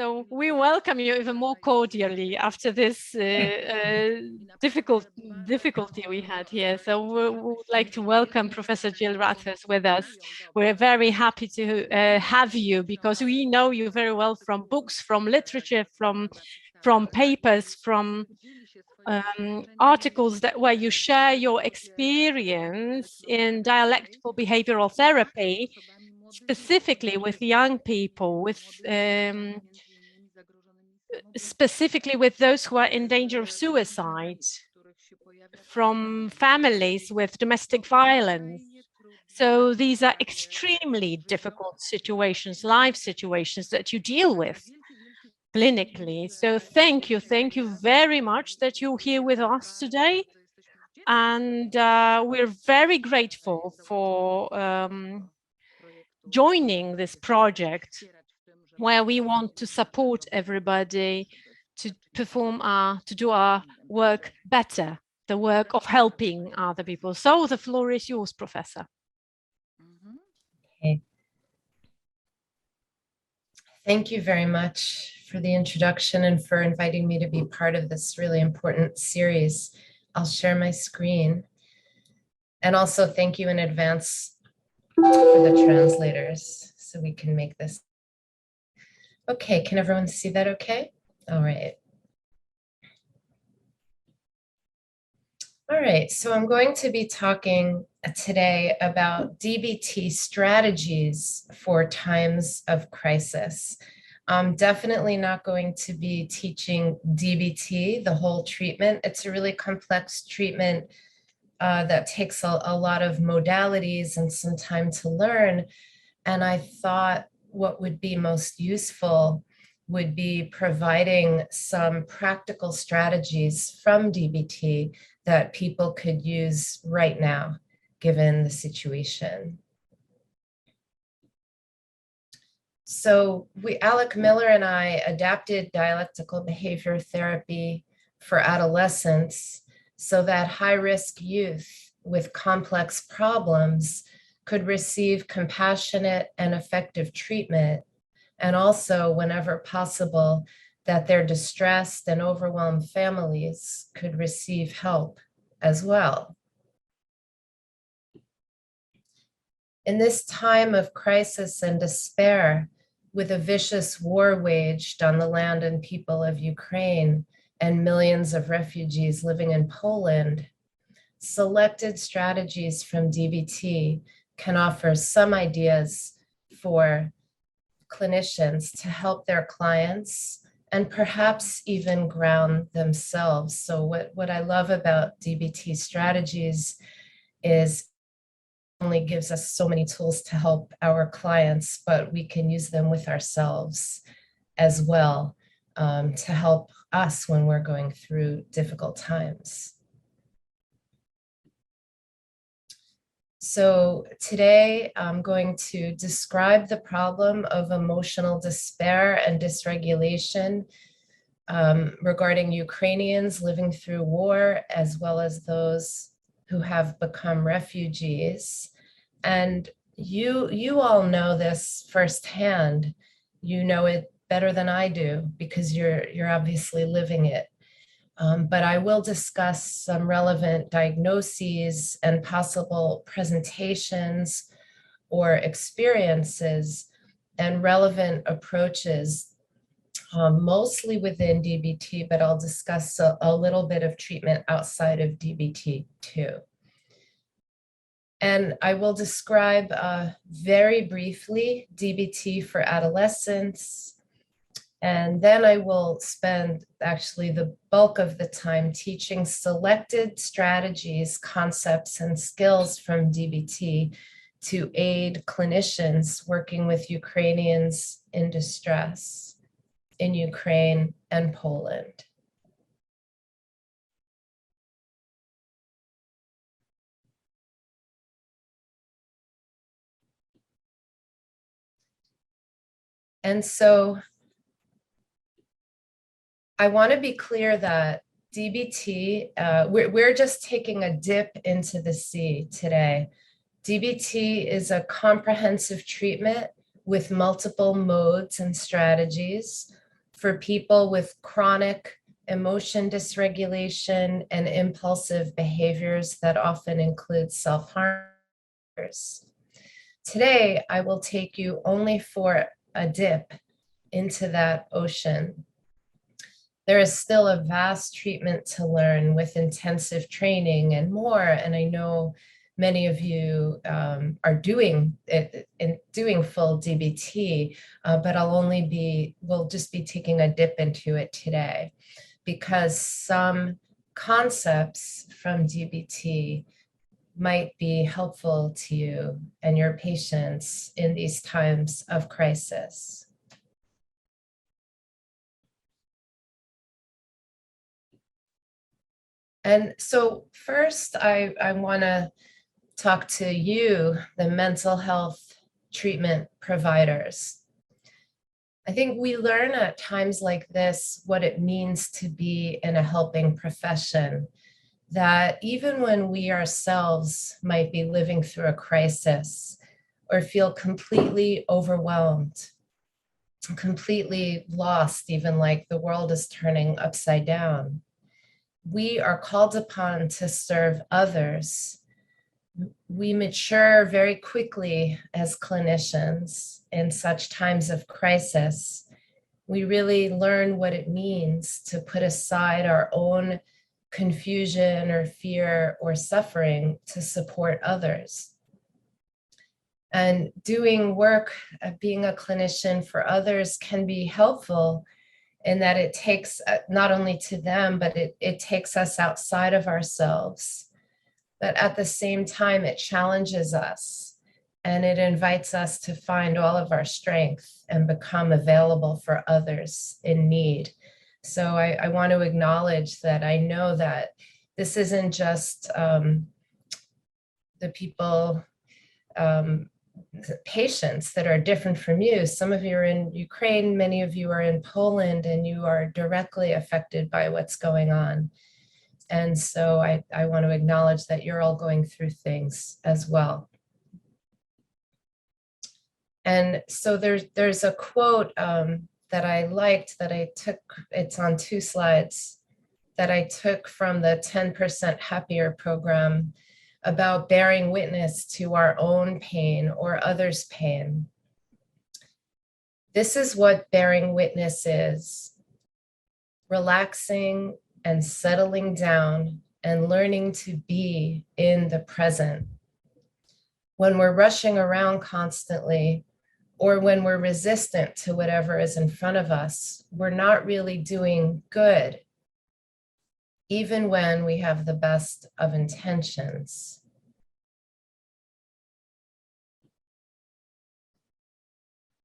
So we welcome you even more cordially after this difficulty we had here. So we would like to welcome Professor Jill Rathus with us. We're very happy to have you, because we know you very well from books, from literature, from papers, from articles where you share your experience in dialectical behavioral therapy, specifically with young people, with specifically with those who are in danger of suicide, from families with domestic violence. So these are extremely difficult situations, life situations that you deal with clinically. So thank you very much that you're here with us today. And we're very grateful for joining this project, where we want to support everybody to do our work better, the work of helping other people. So the floor is yours, Professor. Okay. Thank you very much for the introduction and for inviting me to be part of this really important series. I'll share my screen. And also thank you in advance for the translators so we can make this. Okay, can everyone see that okay? All right. All right, so I'm going to be talking today about DBT strategies for times of crisis. I'm definitely not going to be teaching DBT, the whole treatment. It's a really complex treatment that takes a lot of modalities and some time to learn. And I thought what would be most useful would be providing some practical strategies from DBT that people could use right now, given the situation. So Alec Miller and I adapted dialectical behavior therapy for adolescents so that high-risk youth with complex problems could receive compassionate and effective treatment, and also, whenever possible, that their distressed and overwhelmed families could receive help as well. In this time of crisis and despair, with a vicious war waged on the land and people of Ukraine and millions of refugees living in Poland, selected strategies from DBT can offer some ideas for clinicians to help their clients and perhaps even ground themselves. So what I love about DBT strategies is it only gives us so many tools to help our clients, but we can use them with ourselves as well to help us when we're going through difficult times. So today I'm going to describe the problem of emotional despair and dysregulation regarding Ukrainians living through war, as well as those who have become refugees. And you all know this firsthand. You know it better than I do because you're obviously living it. But I will discuss some relevant diagnoses and possible presentations or experiences and relevant approaches, mostly within DBT, but I'll discuss a little bit of treatment outside of DBT too. And I will describe very briefly DBT for adolescents. And then I will spend actually the bulk of the time teaching selected strategies, concepts, and skills from DBT to aid clinicians working with Ukrainians in distress in Ukraine and Poland. And so I want to be clear that DBT, we're just taking a dip into the sea today. DBT is a comprehensive treatment with multiple modes and strategies. for people with chronic emotion dysregulation and impulsive behaviors that often include self-harm. Today, I will take you only for a dip into that ocean. There is still a vast treatment to learn with intensive training and more, and I know many of you are doing it and doing full DBT, but we'll just be taking a dip into it today, because some concepts from DBT might be helpful to you and your patients in these times of crisis. And so first, I want to talk to you, the mental health treatment providers. I think we learn at times like this what it means to be in a helping profession, that even when we ourselves might be living through a crisis or feel completely overwhelmed, completely lost, even like the world is turning upside down, we are called upon to serve others. We mature very quickly as clinicians in such times of crisis. We really learn what it means to put aside our own confusion or fear or suffering to support others. And doing work, being a clinician for others can be helpful in that it takes not only to them, but it takes us outside of ourselves. But at the same time, it challenges us and it invites us to find all of our strength and become available for others in need. So I want to acknowledge that I know that this isn't just the people, patients that are different from you. Some of you are in Ukraine, many of you are in Poland, and you are directly affected by what's going on. And so I want to acknowledge that you're all going through things as well. And so there's a quote that I liked that I took, it's on 2 slides, that I took from the 10% Happier program about bearing witness to our own pain or others' pain. This is what bearing witness is: relaxing and settling down and learning to be in the present. When we're rushing around constantly, or when we're resistant to whatever is in front of us, we're not really doing good, even when we have the best of intentions.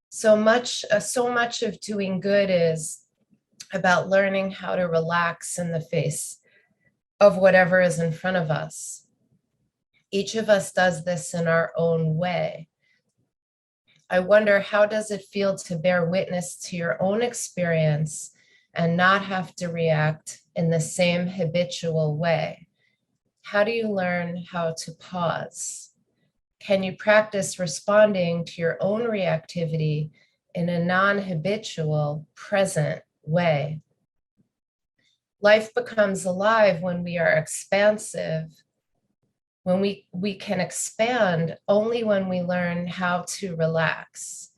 So much of doing good is about learning how to relax in the face of whatever is in front of us. Each of us does this in our own way. I wonder, how does it feel to bear witness to your own experience and not have to react in the same habitual way? How do you learn how to pause? Can you practice responding to your own reactivity in a non-habitual, present way? Life becomes alive when we are expansive, when we can expand only when we learn how to relax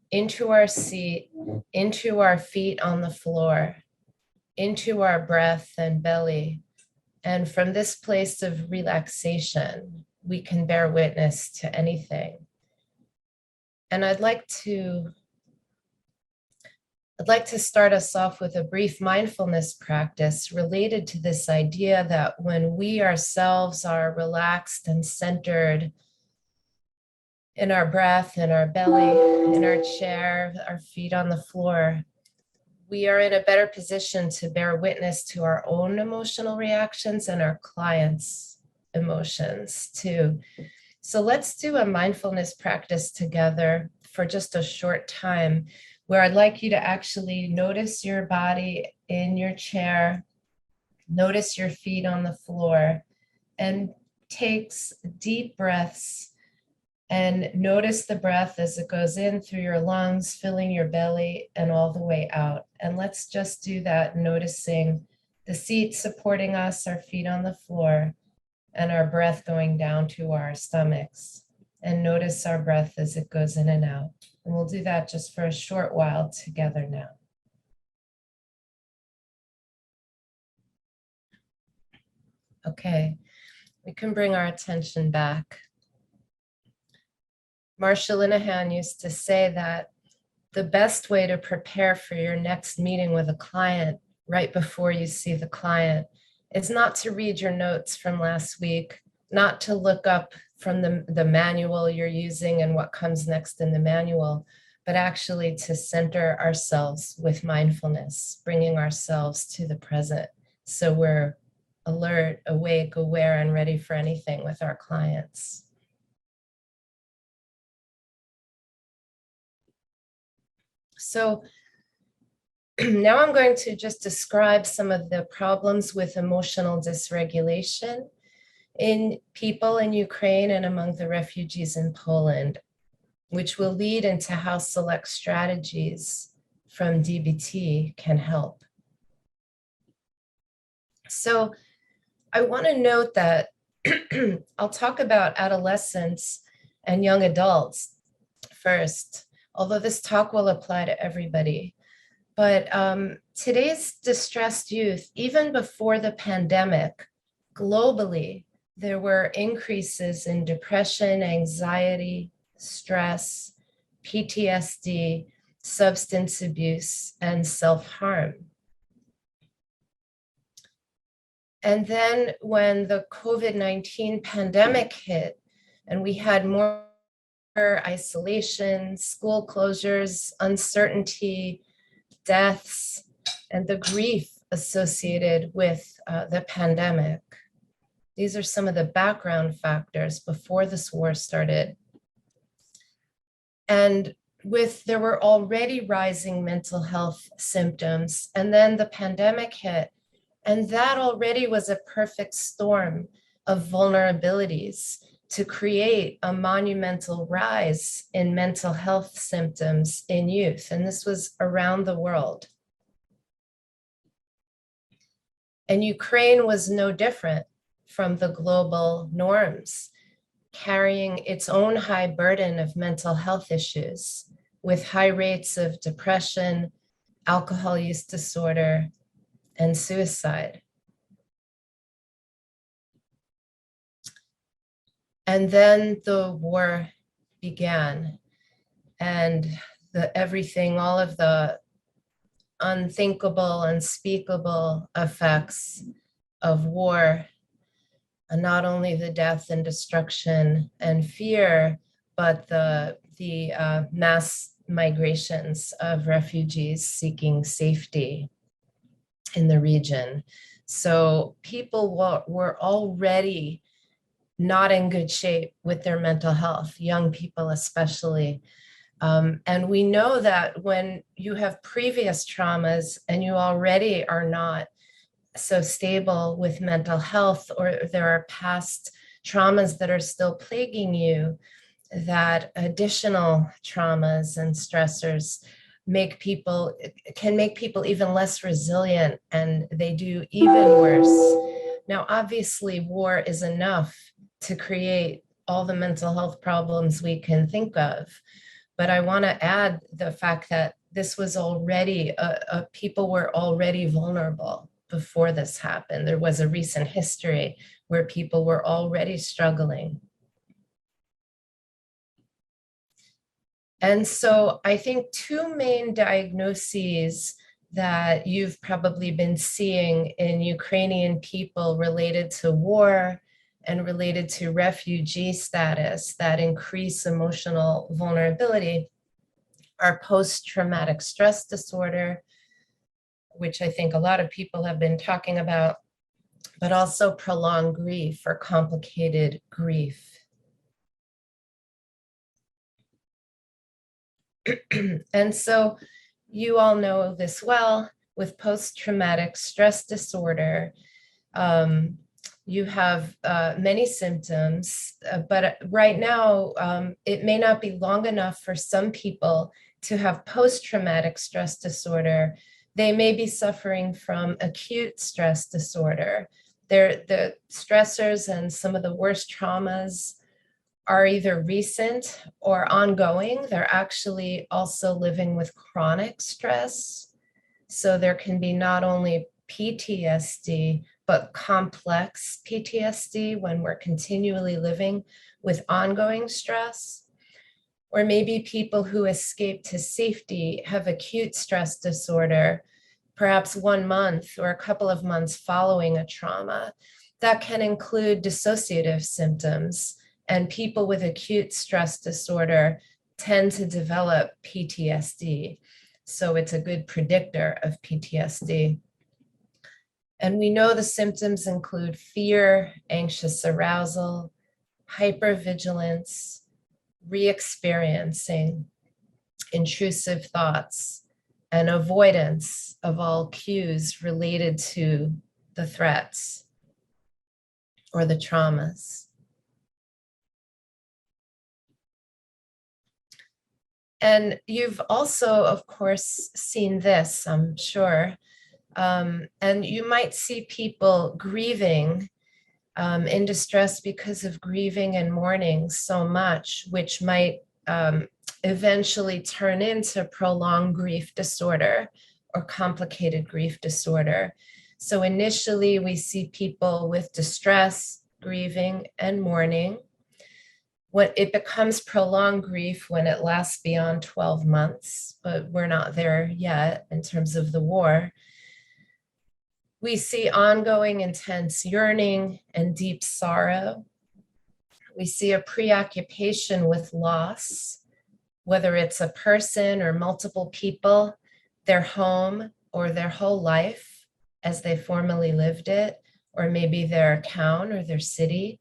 into our seat, into our feet on the floor, into our breath and belly. And from this place of relaxation, we can bear witness to anything. And I'd like to start us off with a brief mindfulness practice related to this idea that when we ourselves are relaxed and centered in our breath, in our belly, in our chair, our feet on the floor, we are in a better position to bear witness to our own emotional reactions and our clients' emotions too. So let's do a mindfulness practice together for just a short time, where I'd like you to actually notice your body in your chair, notice your feet on the floor, and take deep breaths And notice the breath as it goes in through your lungs, filling your belly and all the way out. And let's just do that, noticing the seat supporting us, our feet on the floor, and our breath going down to our stomachs. And notice our breath as it goes in and out. And we'll do that just for a short while together now. Okay, we can bring our attention back. Marsha Linehan used to say that the best way to prepare for your next meeting with a client right before you see the client is not to read your notes from last week, not to look up from the manual you're using and what comes next in the manual, but actually to center ourselves with mindfulness, bringing ourselves to the present. So we're alert, awake, aware, and ready for anything with our clients. So now I'm going to just describe some of the problems with emotional dysregulation in people in Ukraine and among the refugees in Poland, which will lead into how select strategies from DBT can help. So I want to note that I'll talk about adolescents and young adults first, although this talk will apply to everybody. But today's distressed youth, even before the pandemic, globally, there were increases in depression, anxiety, stress, PTSD, substance abuse, and self-harm. And then when the COVID-19 pandemic hit and we had more isolation, school closures, uncertainty, deaths, and the grief associated with the pandemic. These are some of the background factors before this war started. And there were already rising mental health symptoms, and then the pandemic hit, and that already was a perfect storm of vulnerabilities to create a monumental rise in mental health symptoms in youth. And this was around the world. And Ukraine was no different from the global norms, carrying its own high burden of mental health issues with high rates of depression, alcohol use disorder, and suicide. And then the war began, and everything, all of the unthinkable, unspeakable effects of war, and not only the death and destruction and fear, but the mass migrations of refugees seeking safety in the region. So people were already not in good shape with their mental health, young people especially. And we know that when you have previous traumas and you already are not so stable with mental health, or there are past traumas that are still plaguing you, that additional traumas and stressors can make people even less resilient, and they do even worse. Now, obviously, war is enough to create all the mental health problems we can think of. But I want to add the fact that this was already, people were already vulnerable before this happened. There was a recent history where people were already struggling. And so I think two main diagnoses that you've probably been seeing in Ukrainian people related to war and related to refugee status that increase emotional vulnerability are post-traumatic stress disorder, which I think a lot of people have been talking about, but also prolonged grief or complicated grief. And so you all know this well, with post-traumatic stress disorder, you have many symptoms, but right now it may not be long enough for some people to have post-traumatic stress disorder. They may be suffering from acute stress disorder. The stressors and some of the worst traumas are either recent or ongoing. They're actually also living with chronic stress. So there can be not only PTSD, but complex PTSD when we're continually living with ongoing stress. Or maybe people who escape to safety have acute stress disorder, perhaps 1 month or a couple of months following a trauma. That can include dissociative symptoms, and people with acute stress disorder tend to develop PTSD. So it's a good predictor of PTSD. And we know the symptoms include fear, anxious arousal, hypervigilance, re-experiencing, intrusive thoughts, and avoidance of all cues related to the threats or the traumas. And you've also, of course, seen this, I'm sure. And you might see people grieving in distress because of grieving and mourning so much, which might eventually turn into prolonged grief disorder or complicated grief disorder. So initially we see people with distress, grieving, and mourning. When it becomes prolonged grief when it lasts beyond 12 months, but we're not there yet in terms of the war. We see ongoing intense yearning and deep sorrow. We see a preoccupation with loss, whether it's a person or multiple people, their home or their whole life as they formerly lived it, or maybe their town or their city.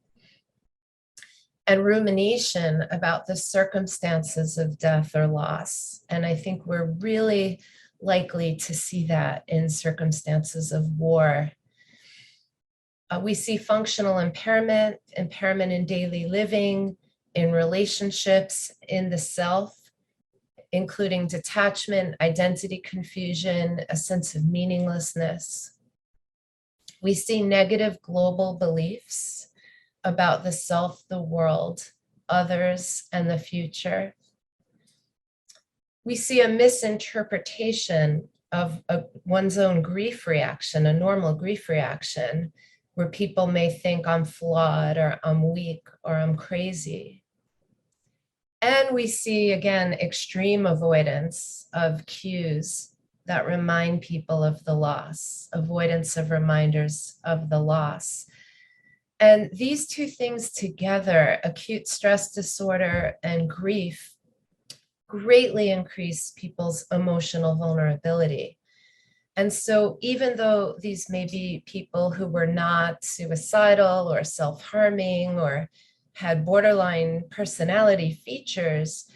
And rumination about the circumstances of death or loss. And I think we're really likely to see that in circumstances of war. We see functional impairment, impairment in daily living, in relationships, in the self, including detachment, identity confusion, a sense of meaninglessness. We see negative global beliefs about the self, the world, others, and the future. We see a misinterpretation of one's own grief reaction, a normal grief reaction, where people may think I'm flawed or I'm weak or I'm crazy. And we see, again, extreme avoidance of cues that remind people of the loss, avoidance of reminders of the loss. And these two things together, acute stress disorder and grief, greatly increase people's emotional vulnerability. And so even though these may be people who were not suicidal or self-harming or had borderline personality features,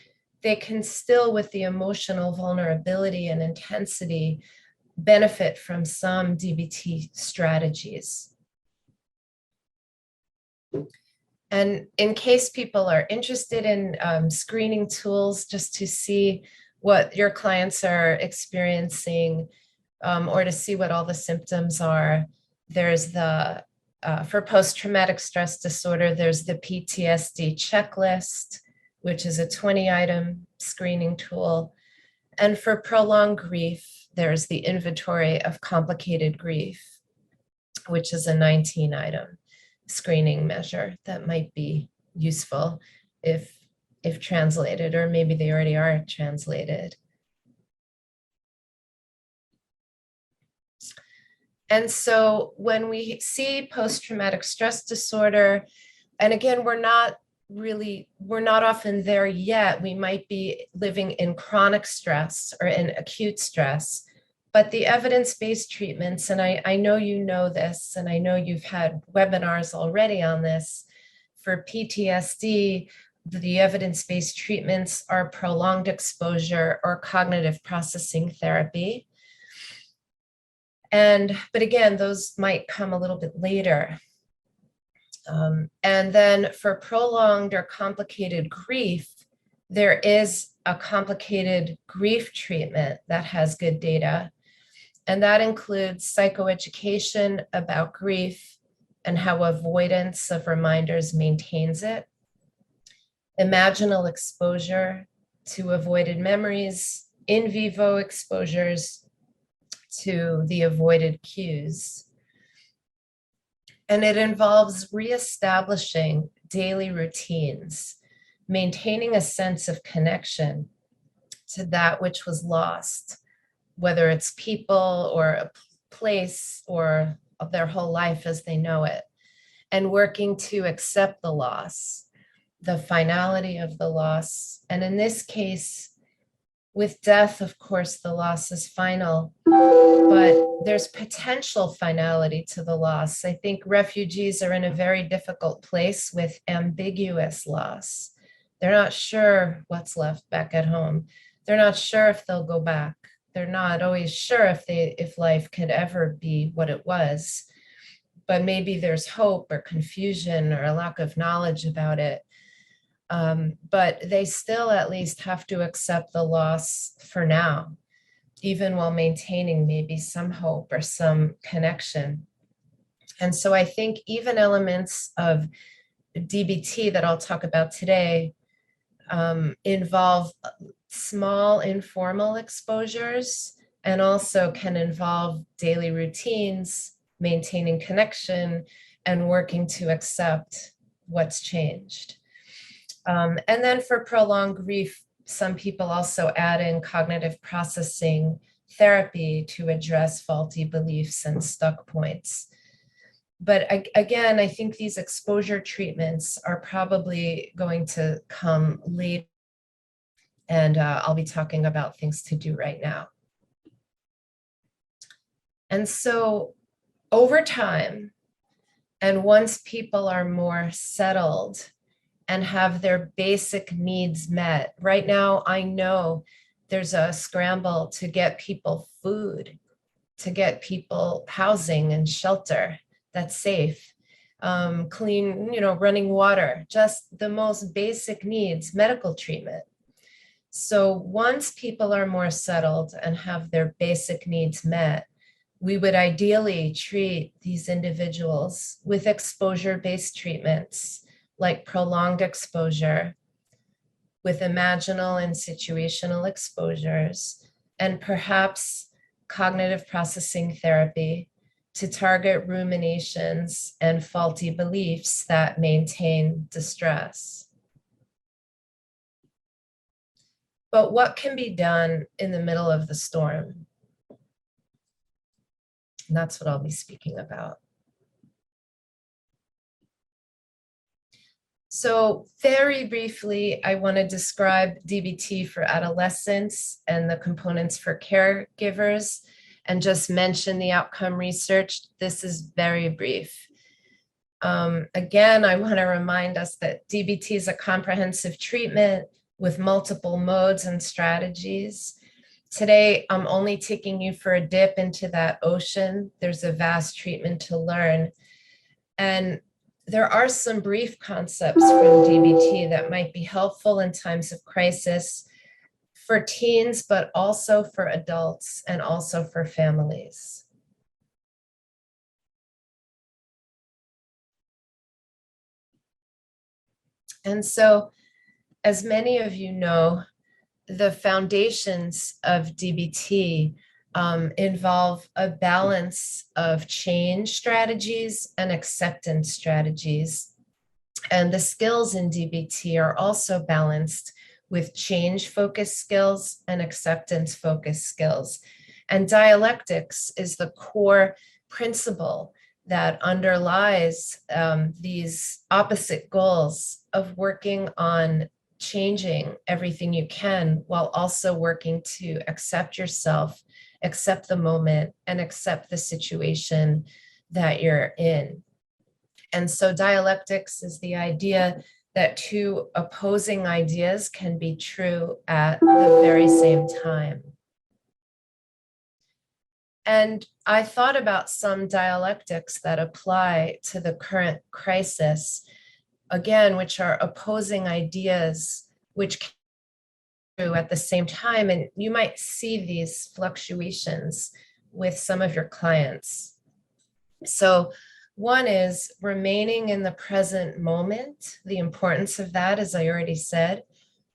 they can still, with the emotional vulnerability and intensity, benefit from some DBT strategies. And in case people are interested in screening tools just to see what your clients are experiencing or to see what all the symptoms are, there's the, for post-traumatic stress disorder, there's the PTSD checklist, which is a 20-item screening tool. And for prolonged grief, there's the inventory of complicated grief, which is a 19-item screening measure that might be useful if translated, or maybe they already are translated. And so when we see post-traumatic stress disorder, and again, we're not often there yet. We might be living in chronic stress or in acute stress. But the evidence-based treatments, and I know you know this, and I know you've had webinars already on this, for PTSD, the evidence-based treatments are prolonged exposure or cognitive processing therapy. But again, those might come a little bit later. And then for prolonged or complicated grief, there is a complicated grief treatment that has good data. And that includes psychoeducation about grief and how avoidance of reminders maintains it, imaginal exposure to avoided memories, in vivo exposures to the avoided cues. And it involves reestablishing daily routines, maintaining a sense of connection to that which was lost, whether it's people or a place or their whole life as they know it, and working to accept the loss, the finality of the loss. And in this case, with death, of course, the loss is final, but there's potential finality to the loss. I think refugees are in a very difficult place with ambiguous loss. They're not sure what's left back at home. They're not sure if they'll go back. They're not always sure if life could ever be what it was, but maybe there's hope or confusion or a lack of knowledge about it. But they still at least have to accept the loss for now, even while maintaining maybe some hope or some connection. And so I think even elements of DBT that I'll talk about today involve small informal exposures and also can involve daily routines, maintaining connection, and working to accept what's changed. And then for prolonged grief, some people also add in cognitive processing therapy to address faulty beliefs and stuck points. But again, I think these exposure treatments are probably going to come later, and I'll be talking about things to do right now. And so over time, and once people are more settled and have their basic needs met. Right now, I know there's a scramble to get people food, to get people housing and shelter that's safe, clean, running water, just the most basic needs, medical treatment. So once people are more settled and have their basic needs met, we would ideally treat these individuals with exposure-based treatments like prolonged exposure, with imaginal and situational exposures, and perhaps cognitive processing therapy to target ruminations and faulty beliefs that maintain distress. But what can be done in the middle of the storm? And that's what I'll be speaking about. So very briefly, I want to describe DBT for adolescents and the components for caregivers, and just mention the outcome research. This is very brief. Again, I want to remind us that DBT is a comprehensive treatment with multiple modes and strategies. Today, I'm only taking you for a dip into that ocean. There's a vast treatment to learn. And there are some brief concepts from DBT that might be helpful in times of crisis for teens, but also for adults and also for families. And so, as many of you know, the foundations of DBT involve a balance of change strategies and acceptance strategies. And the skills in DBT are also balanced with change-focused skills and acceptance-focused skills. And dialectics is the core principle that underlies these opposite goals of working on changing everything you can while also working to accept yourself, accept the moment, and accept the situation that you're in. And so dialectics is the idea that two opposing ideas can be true at the very same time. And I thought about some dialectics that apply to the current crisis, again, which are opposing ideas, which can be true at the same time. And you might see these fluctuations with some of your clients. So one is remaining in the present moment, the importance of that, as I already said,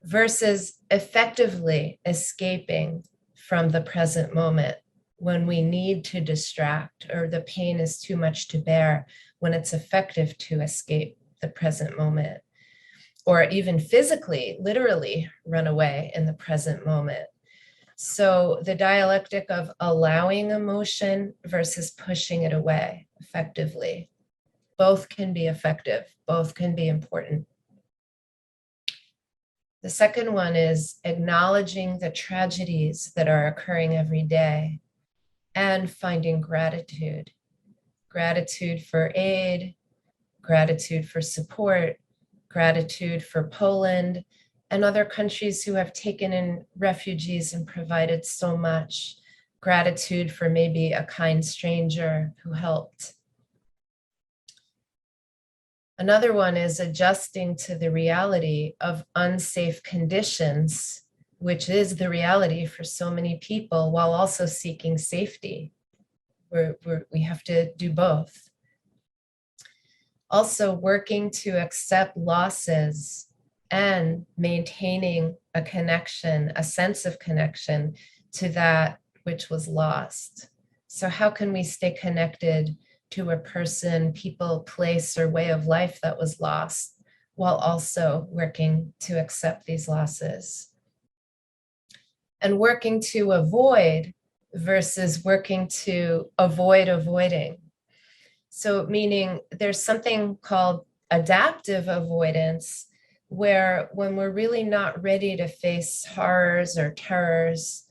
versus effectively escaping from the present moment when we need to distract or the pain is too much to bear, when it's effective to escape the present moment, or even physically, literally run away in the present moment. So the dialectic of allowing emotion versus pushing it away effectively. Both can be effective, both can be important. The second one is acknowledging the tragedies that are occurring every day and finding gratitude. Gratitude for aid, gratitude for support, gratitude for Poland and other countries who have taken in refugees and provided so much. Gratitude for maybe a kind stranger who helped. Another one is adjusting to the reality of unsafe conditions, which is the reality for so many people, while also seeking safety. We have to do both. Also working to accept losses and maintaining a connection, a sense of connection to that which was lost. So how can we stay connected to a person, people, place, or way of life that was lost, while also working to accept these losses? And working to avoid versus working to avoid avoiding. So meaning there's something called adaptive avoidance, where when we're really not ready to face horrors or terrors,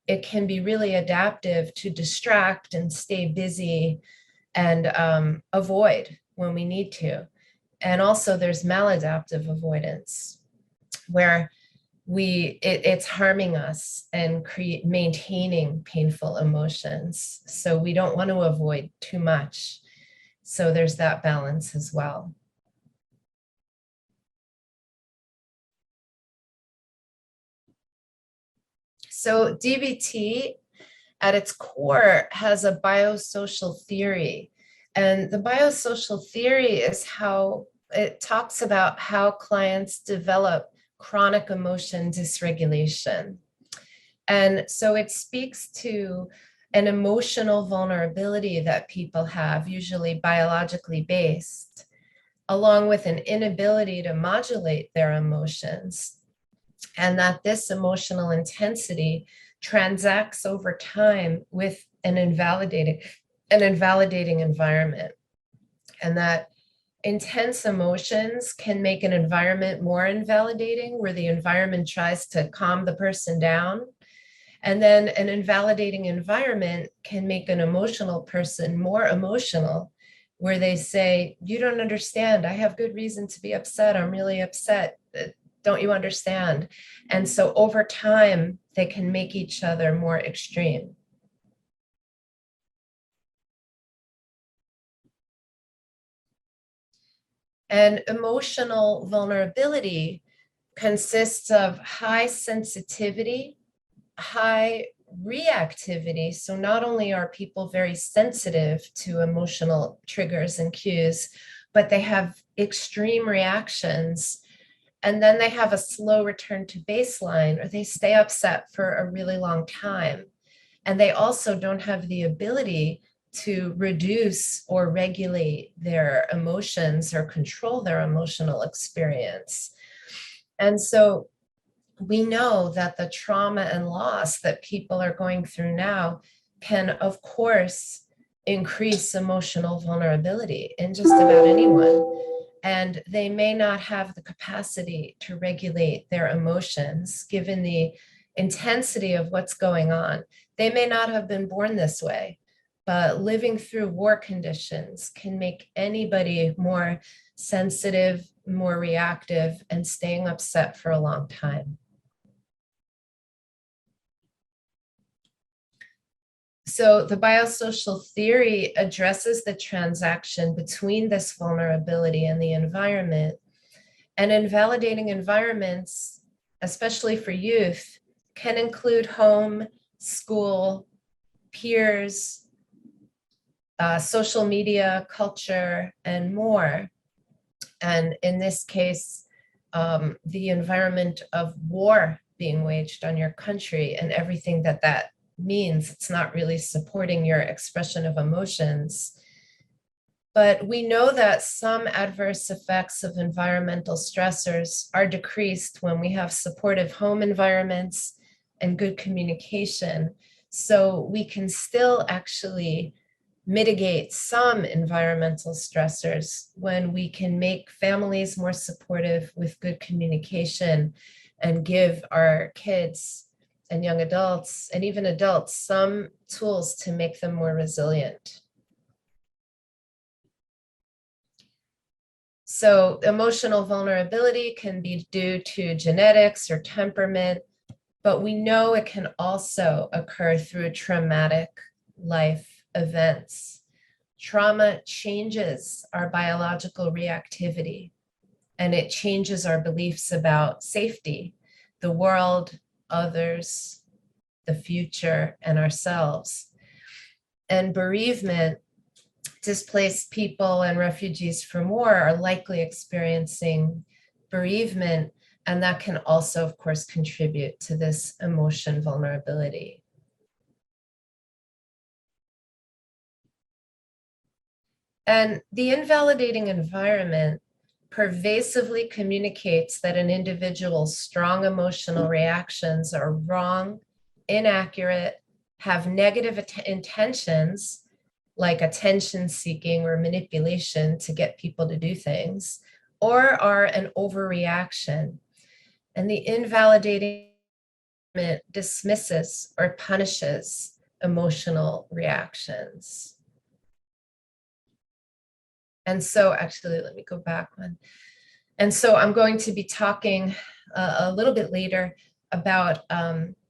it can be really adaptive to distract and stay busy and avoid when we need to. And also there's maladaptive avoidance, where it's harming us and maintaining painful emotions. So we don't want to avoid too much. So there's that balance as well. So DBT at its core has a biosocial theory. And the biosocial theory is how it talks about how clients develop chronic emotion dysregulation. And so it speaks to an emotional vulnerability that people have, usually biologically based, along with an inability to modulate their emotions. And that this emotional intensity transacts over time with an invalidating environment. And that intense emotions can make an environment more invalidating, where the environment tries to calm the person down. And then an invalidating environment can make an emotional person more emotional, where they say, you don't understand. I have good reason to be upset. I'm really upset. Don't you understand? And so over time, they can make each other more extreme. And emotional vulnerability consists of high sensitivity, high reactivity. So not only are people very sensitive to emotional triggers and cues, but they have extreme reactions. And then they have a slow return to baseline, or they stay upset for a really long time. And they also don't have the ability to reduce or regulate their emotions or control their emotional experience. And so we know that the trauma and loss that people are going through now can, of course, increase emotional vulnerability in just about anyone. And they may not have the capacity to regulate their emotions given the intensity of what's going on. They may not have been born this way, but living through war conditions can make anybody more sensitive, more reactive, and staying upset for a long time. So the biosocial theory addresses the transaction between this vulnerability and the environment. And invalidating environments, especially for youth, can include home, school, peers, social media, culture, and more. And in this case, the environment of war being waged on your country and everything that that means. It's not really supporting your expression of emotions. But we know that some adverse effects of environmental stressors are decreased when we have supportive home environments and good communication. So we can still actually mitigate some environmental stressors when we can make families more supportive with good communication and give our kids and young adults and even adults some tools to make them more resilient. So emotional vulnerability can be due to genetics or temperament, but we know it can also occur through traumatic life events. Trauma changes our biological reactivity, and it changes our beliefs about safety, the world, others, the future, and ourselves. And bereavement, displaced people and refugees from war are likely experiencing bereavement, and that can also, of course, contribute to this emotion vulnerability. And the invalidating environment pervasively communicates that an individual's strong emotional reactions are wrong, inaccurate, have negative intentions, like attention seeking or manipulation to get people to do things, or are an overreaction. And the invalidating dismisses or punishes emotional reactions. And so actually, let me go back one. And so I'm going to be talking a little bit later about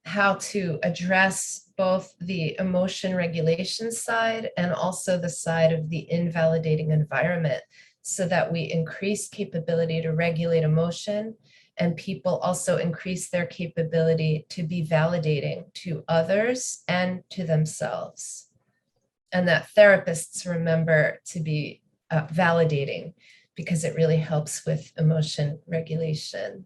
how to address both the emotion regulation side and also the side of the invalidating environment so that we increase capability to regulate emotion and people also increase their capability to be validating to others and to themselves. And that therapists remember to be validating because it really helps with emotion regulation.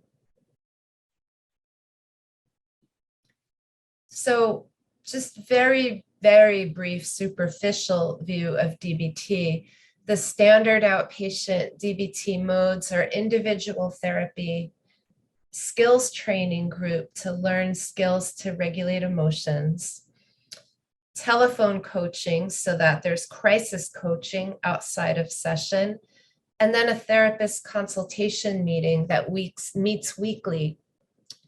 So just very, very brief superficial view of DBT. The standard outpatient DBT modes are individual therapy, skills training group to learn skills to regulate emotions, telephone coaching so that there's crisis coaching outside of session, and then a therapist consultation meeting that meets weekly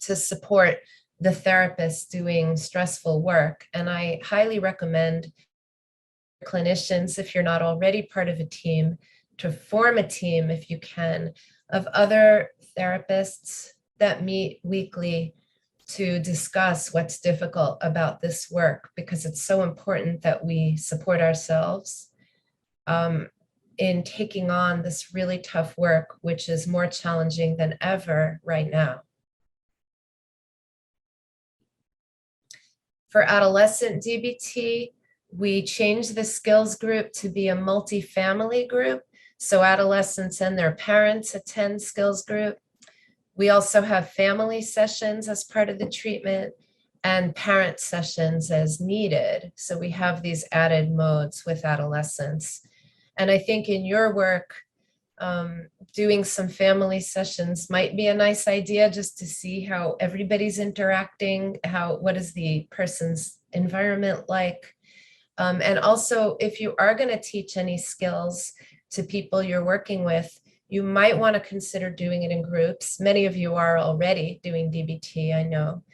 to support the therapist doing stressful work. And I highly recommend clinicians, if you're not already part of a team, to form a team, if you can, of other therapists that meet weekly to discuss what's difficult about this work, because it's so important that we support ourselves in taking on this really tough work, which is more challenging than ever right now. For adolescent DBT, we changed the skills group to be a multi-family group. So adolescents and their parents attend skills group. We also have family sessions as part of the treatment and parent sessions as needed. So we have these added modes with adolescents. And I think in your work, doing some family sessions might be a nice idea just to see how everybody's interacting, what is the person's environment like. And also, if you are going to teach any skills to people you're working with, you might want to consider doing it in groups. Many of you are already doing DBT, I know.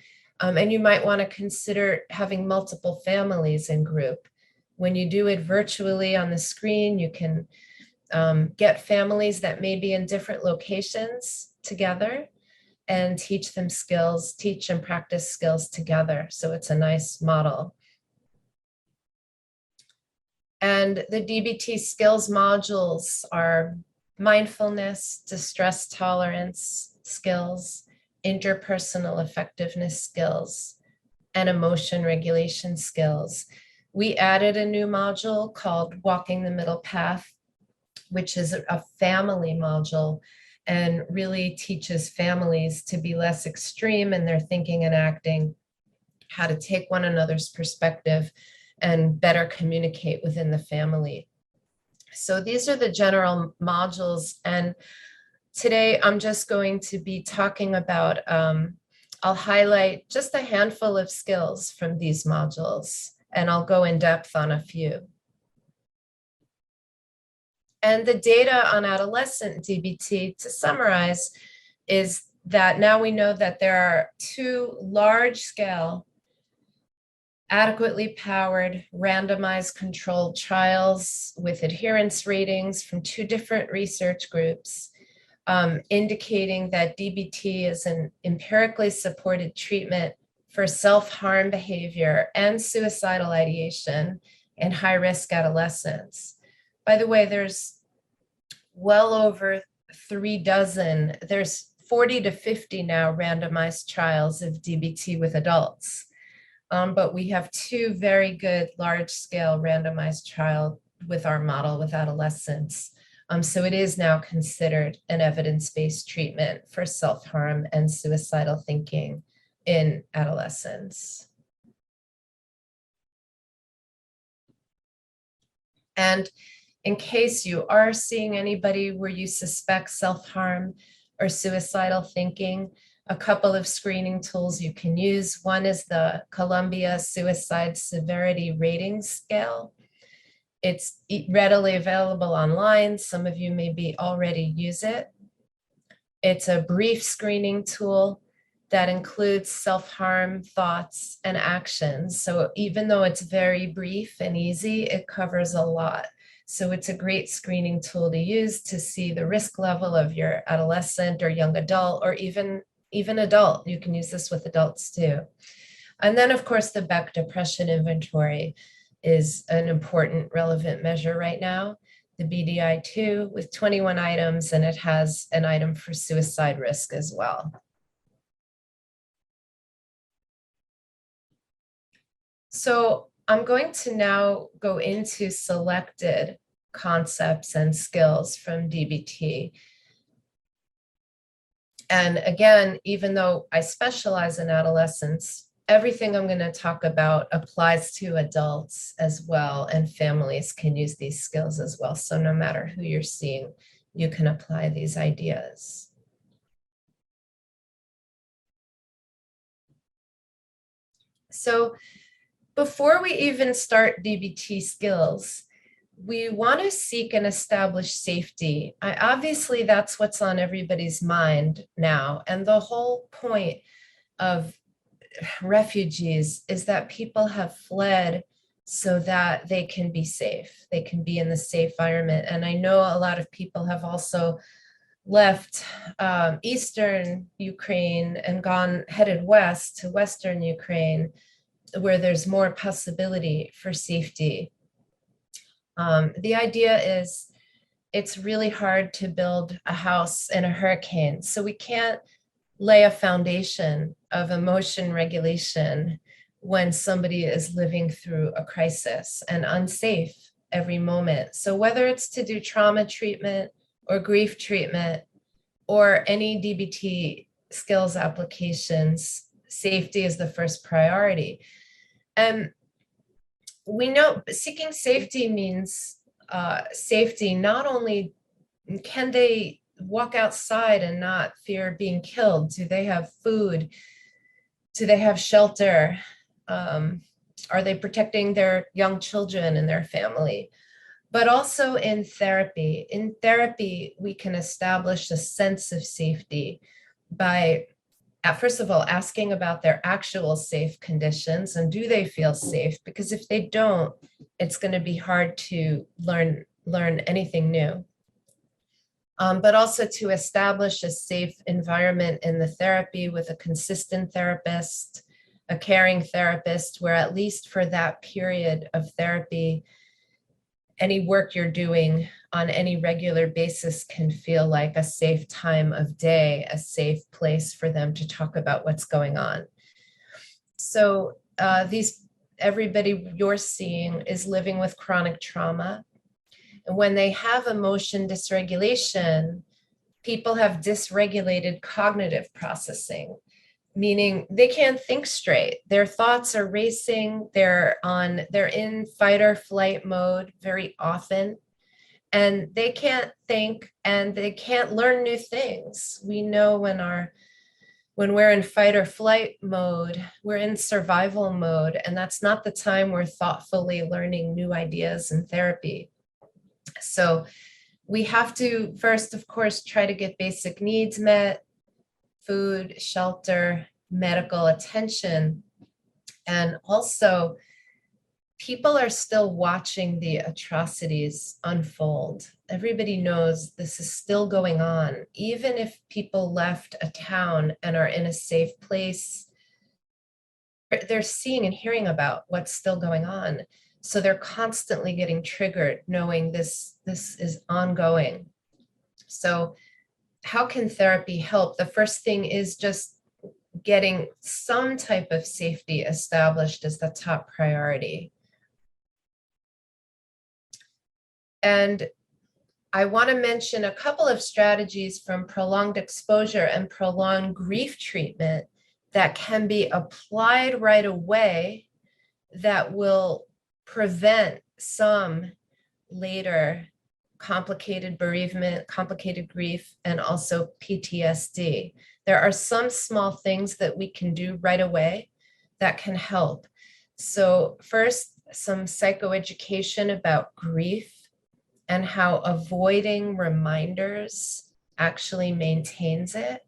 And you might want to consider having multiple families in group. When you do it virtually on the screen, you can get families that may be in different locations together and teach them skills, teach and practice skills together. So it's a nice model. And the DBT skills modules are mindfulness, distress tolerance skills, interpersonal effectiveness skills, and emotion regulation skills. We added a new module called Walking the Middle Path, which is a family module and really teaches families to be less extreme in their thinking and acting, how to take one another's perspective and better communicate within the family. So these are the general modules. And today I'm just going to be talking about, I'll highlight just a handful of skills from these modules, and I'll go in depth on a few. And the data on adolescent DBT, to summarize, is that now we know that there are 2 large-scale, adequately powered, randomized controlled trials with adherence ratings from 2 different research groups, indicating that DBT is an empirically supported treatment for self-harm behavior and suicidal ideation in high-risk adolescents. By the way, there's well over 36, there's 40 to 50 now randomized trials of DBT with adults. But we have 2 very good large-scale randomized trials with our model with adolescents. So it is now considered an evidence-based treatment for self-harm and suicidal thinking in adolescents. And in case you are seeing anybody where you suspect self-harm or suicidal thinking, a couple of screening tools you can use. One is the Columbia Suicide Severity Rating Scale. It's readily available online. Some of you maybe already use it. It's a brief screening tool that includes self-harm thoughts and actions. So even though it's very brief and easy, it covers a lot. So it's a great screening tool to use to see the risk level of your adolescent or young adult, or even adult. You can use this with adults too. And then of course, the Beck Depression Inventory is an important relevant measure right now, the BDI-2 with 21 items, and it has an item for suicide risk as well. So I'm going to now go into selected concepts and skills from DBT. And again, even though I specialize in adolescents, everything I'm going to talk about applies to adults as well, and families can use these skills as well. So no matter who you're seeing, you can apply these ideas. So before we even start DBT skills, we want to seek and establish safety. Obviously, that's what's on everybody's mind now. And the whole point of refugees is that people have fled so that they can be safe. They can be in the safe environment. And I know a lot of people have also left Eastern Ukraine and headed west to Western Ukraine, where there's more possibility for safety. The idea is it's really hard to build a house in a hurricane. So we can't lay a foundation of emotion regulation when somebody is living through a crisis and unsafe every moment. So whether it's to do trauma treatment or grief treatment or any DBT skills applications, safety is the first priority. And we know seeking safety means safety. Not only can they walk outside and not fear being killed, do they have food? Do they have shelter? Are they protecting their young children and their family? But also in therapy. In therapy, we can establish a sense of safety by, first of all, asking about their actual safe conditions and do they feel safe? Because if they don't, it's going to be hard to learn anything new. But also to establish a safe environment in the therapy with a consistent therapist, a caring therapist, where at least for that period of therapy, any work you're doing on any regular basis can feel like a safe time of day, a safe place for them to talk about what's going on. So everybody you're seeing is living with chronic trauma. And when they have emotion dysregulation, people have dysregulated cognitive processing, meaning they can't think straight. Their thoughts are racing. They're in fight or flight mode very often, and they can't think and they can't learn new things. We know when we're in fight or flight mode, we're in survival mode, and that's not the time we're thoughtfully learning new ideas in therapy. So we have to first, of course, try to get basic needs met: food, shelter, medical attention. And also, people are still watching the atrocities unfold. Everybody knows this is still going on. Even if people left a town and are in a safe place, they're seeing and hearing about what's still going on. So they're constantly getting triggered, knowing this is ongoing. So how can therapy help? The first thing is just getting some type of safety established as the top priority. And I want to mention a couple of strategies from prolonged exposure and prolonged grief treatment that can be applied right away that will prevent some later complicated bereavement, complicated grief, and also PTSD. There are some small things that we can do right away that can help. So first, some psychoeducation about grief and how avoiding reminders actually maintains it.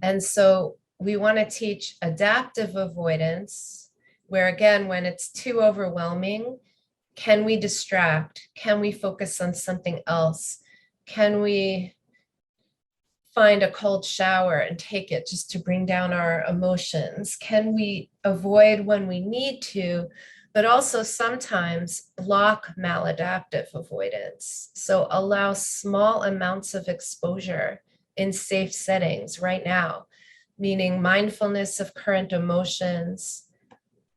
And so we want to teach adaptive avoidance, where again, when it's too overwhelming, can we distract? Can we focus on something else? Can we find a cold shower and take it just to bring down our emotions? Can we avoid when we need to, but also sometimes block maladaptive avoidance? So allow small amounts of exposure in safe settings right now, meaning mindfulness of current emotions,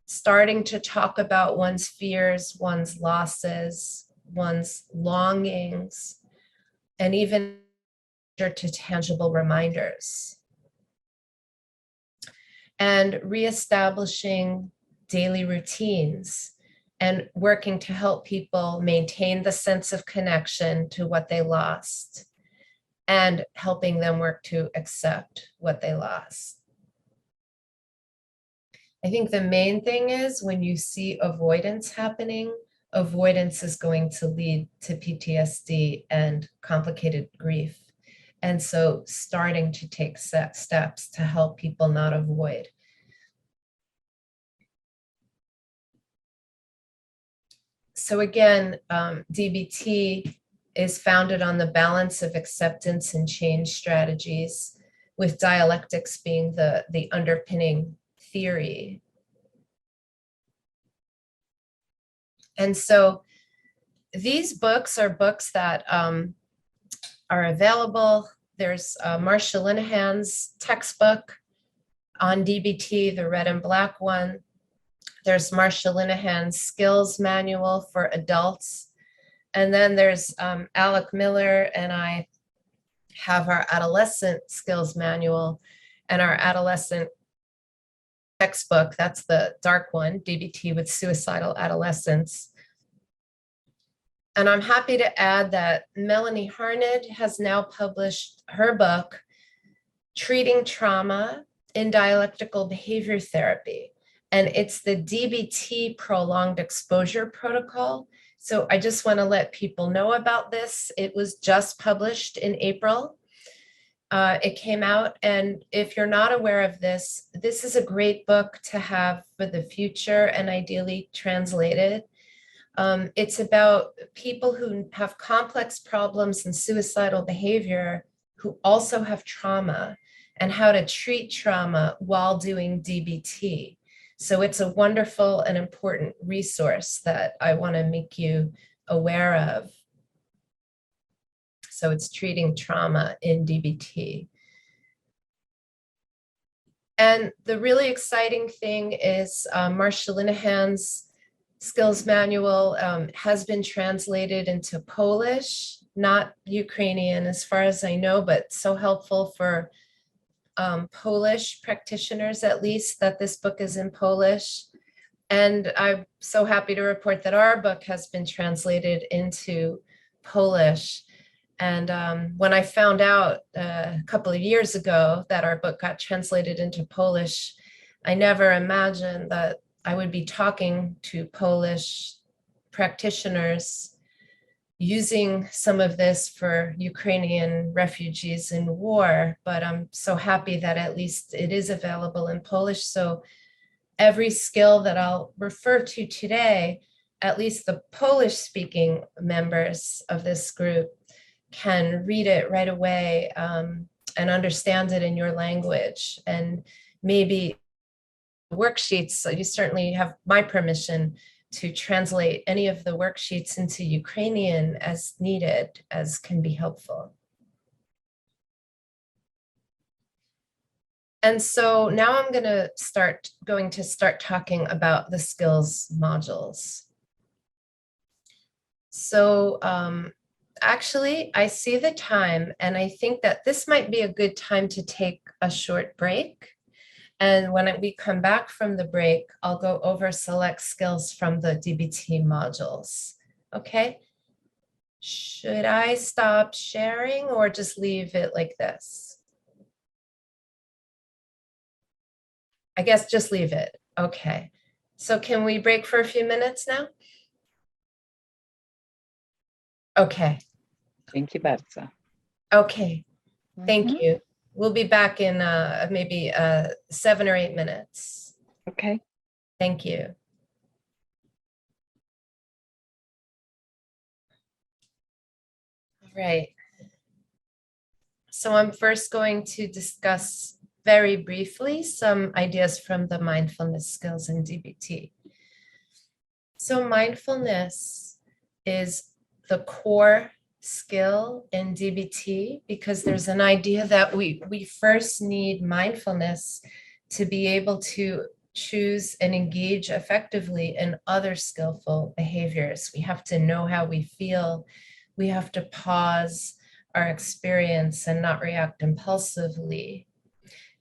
starting to talk about one's fears, one's losses, one's longings, and even to tangible reminders. And reestablishing daily routines and working to help people maintain the sense of connection to what they lost and helping them work to accept what they lost. I think the main thing is when you see avoidance happening, avoidance is going to lead to PTSD and complicated grief. And so starting to take steps to help people not avoid. So again, DBT is founded on the balance of acceptance and change strategies, with dialectics being the underpinning theory. And so these books are books that are available. There's Marsha Linehan's textbook on DBT, the red and black one. There's Marsha Linehan's skills manual for adults. And then there's Alec Miller and I have our adolescent skills manual and our adolescent textbook. That's the dark one, DBT with suicidal adolescents. And I'm happy to add that Melanie Harned has now published her book, Treating Trauma in Dialectical Behavior Therapy. And it's the DBT prolonged exposure protocol. So I just want to let people know about this. It was just published in April. It came out, and if you're not aware of this, this is a great book to have for the future and ideally translated. It's about people who have complex problems and suicidal behavior who also have trauma and how to treat trauma while doing DBT. So it's a wonderful and important resource that I want to make you aware of. So it's treating trauma in DBT. And the really exciting thing is Marsha Linehan's skills manual has been translated into Polish, not Ukrainian as far as I know, but so helpful for Polish practitioners, at least, that this book is in Polish. And I'm so happy to report that our book has been translated into Polish. And when I found out a couple of years ago that our book got translated into Polish, I never imagined that I would be talking to Polish practitioners using some of this for Ukrainian refugees in war. But I'm so happy that at least it is available in Polish. So every skill that I'll refer to today, at least the Polish speaking members of this group can read it right away and understand it in your language. And maybe worksheets, so you certainly have my permission to translate any of the worksheets into Ukrainian as needed, as can be helpful. And so now I'm going to start talking about the skills modules. So actually, I see the time, and I think that this might be a good time to take a short break. And when we come back from the break, I'll go over select skills from the DBT modules. Okay? Should I stop sharing or just leave it like this? I guess just leave it. Okay. So can we break for a few minutes now? Okay. Dzięki bardzo. Okay. Thank you. We'll be back in maybe 7 or 8 minutes. Okay. Thank you. All right. So I'm first going to discuss very briefly some ideas from the mindfulness skills in DBT. So mindfulness is the core skill in DBT because there's an idea that we first need mindfulness to be able to choose and engage effectively in other skillful behaviors. We have to know how we feel. We have to pause our experience and not react impulsively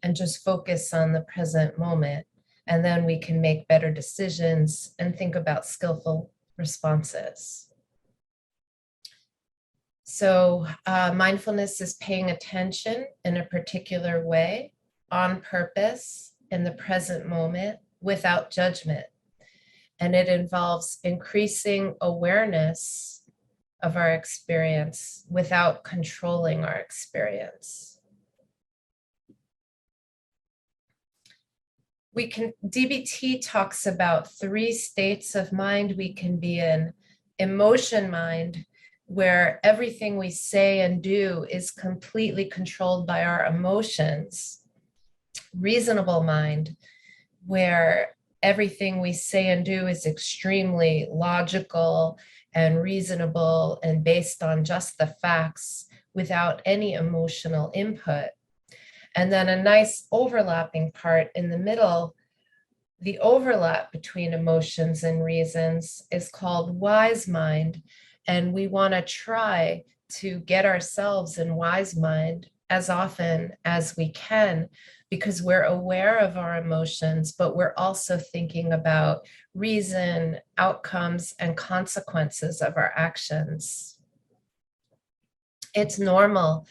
and just focus on the present moment. And then we can make better decisions and think about skillful responses. So mindfulness is paying attention in a particular way, on purpose, in the present moment, without judgment. And it involves increasing awareness of our experience without controlling our experience. DBT talks about 3 states of mind we can be in: emotion mind, where everything we say and do is completely controlled by our emotions; reasonable mind, where everything we say and do is extremely logical and reasonable and based on just the facts without any emotional input. And then a nice overlapping part in the middle, the overlap between emotions and reasons, is called wise mind. And we want to try to get ourselves in wise mind as often as we can, because we're aware of our emotions, but we're also thinking about reason, outcomes, and consequences of our actions. It's normal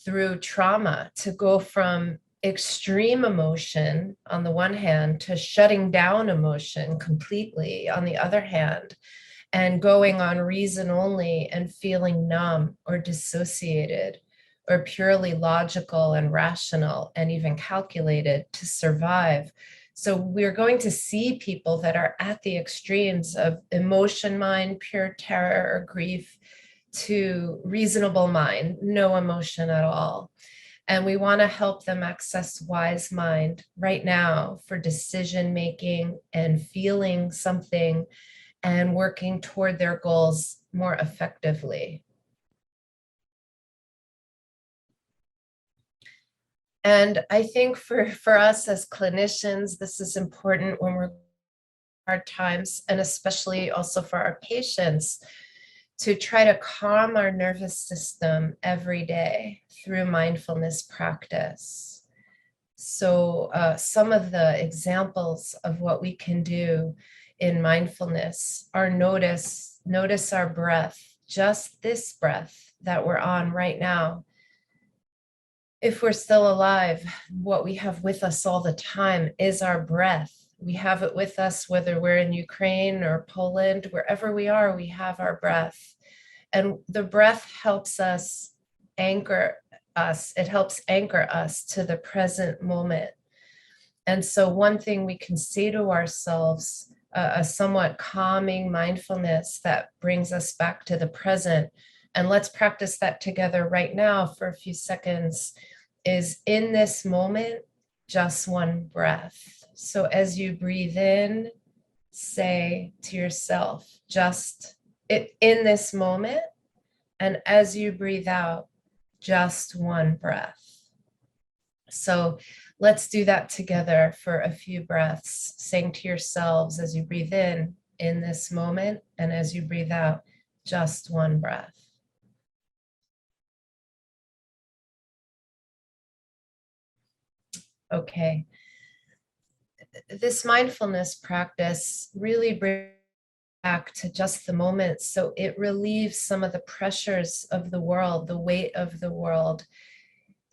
through trauma to go from extreme emotion on the one hand to shutting down emotion completely on the other hand, and going on reason only and feeling numb or dissociated or purely logical and rational and even calculated to survive. So we're going to see people that are at the extremes of emotion mind, pure terror or grief, to reasonable mind, no emotion at all. And we want to help them access wise mind right now for decision making and feeling something and working toward their goals more effectively. And I think for us as clinicians, this is important when we're hard times, and especially also for our patients, to try to calm our nervous system every day through mindfulness practice. So some of the examples of what we can do in mindfulness are notice our breath, just this breath that we're on right now. If we're still alive, what we have with us all the time is our breath. We have it with us, whether we're in Ukraine or Poland, wherever we are, we have our breath. And the breath helps us anchor us. It helps anchor us to the present moment. And so one thing we can say to ourselves, a somewhat calming mindfulness that brings us back to the present, and let's practice that together right now for a few seconds, is in this moment, just one breath. So as you breathe in, say to yourself, just it in this moment. And as you breathe out, just one breath. So let's do that together for a few breaths, saying to yourselves as you breathe in this moment, and as you breathe out, just one breath. Okay. This mindfulness practice really brings back to just the moment. So it relieves some of the pressures of the world, the weight of the world.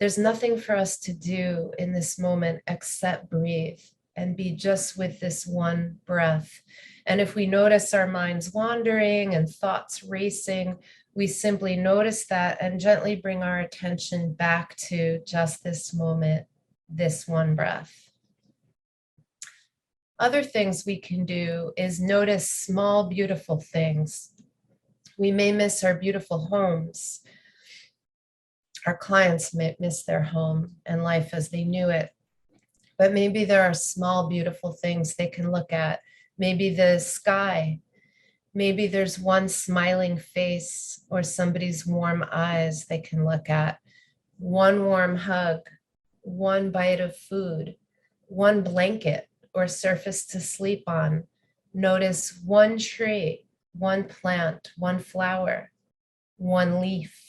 There's nothing for us to do in this moment except breathe and be just with this one breath. And if we notice our minds wandering and thoughts racing, we simply notice that and gently bring our attention back to just this moment, this one breath. Other things we can do is notice small, beautiful things. We may miss our beautiful homes. Our clients may miss their home and life as they knew it. But maybe there are small, beautiful things they can look at. Maybe the sky. Maybe there's one smiling face or somebody's warm eyes they can look at. One warm hug, one bite of food, one blanket or surface to sleep on. Notice one tree, one plant, one flower, one leaf.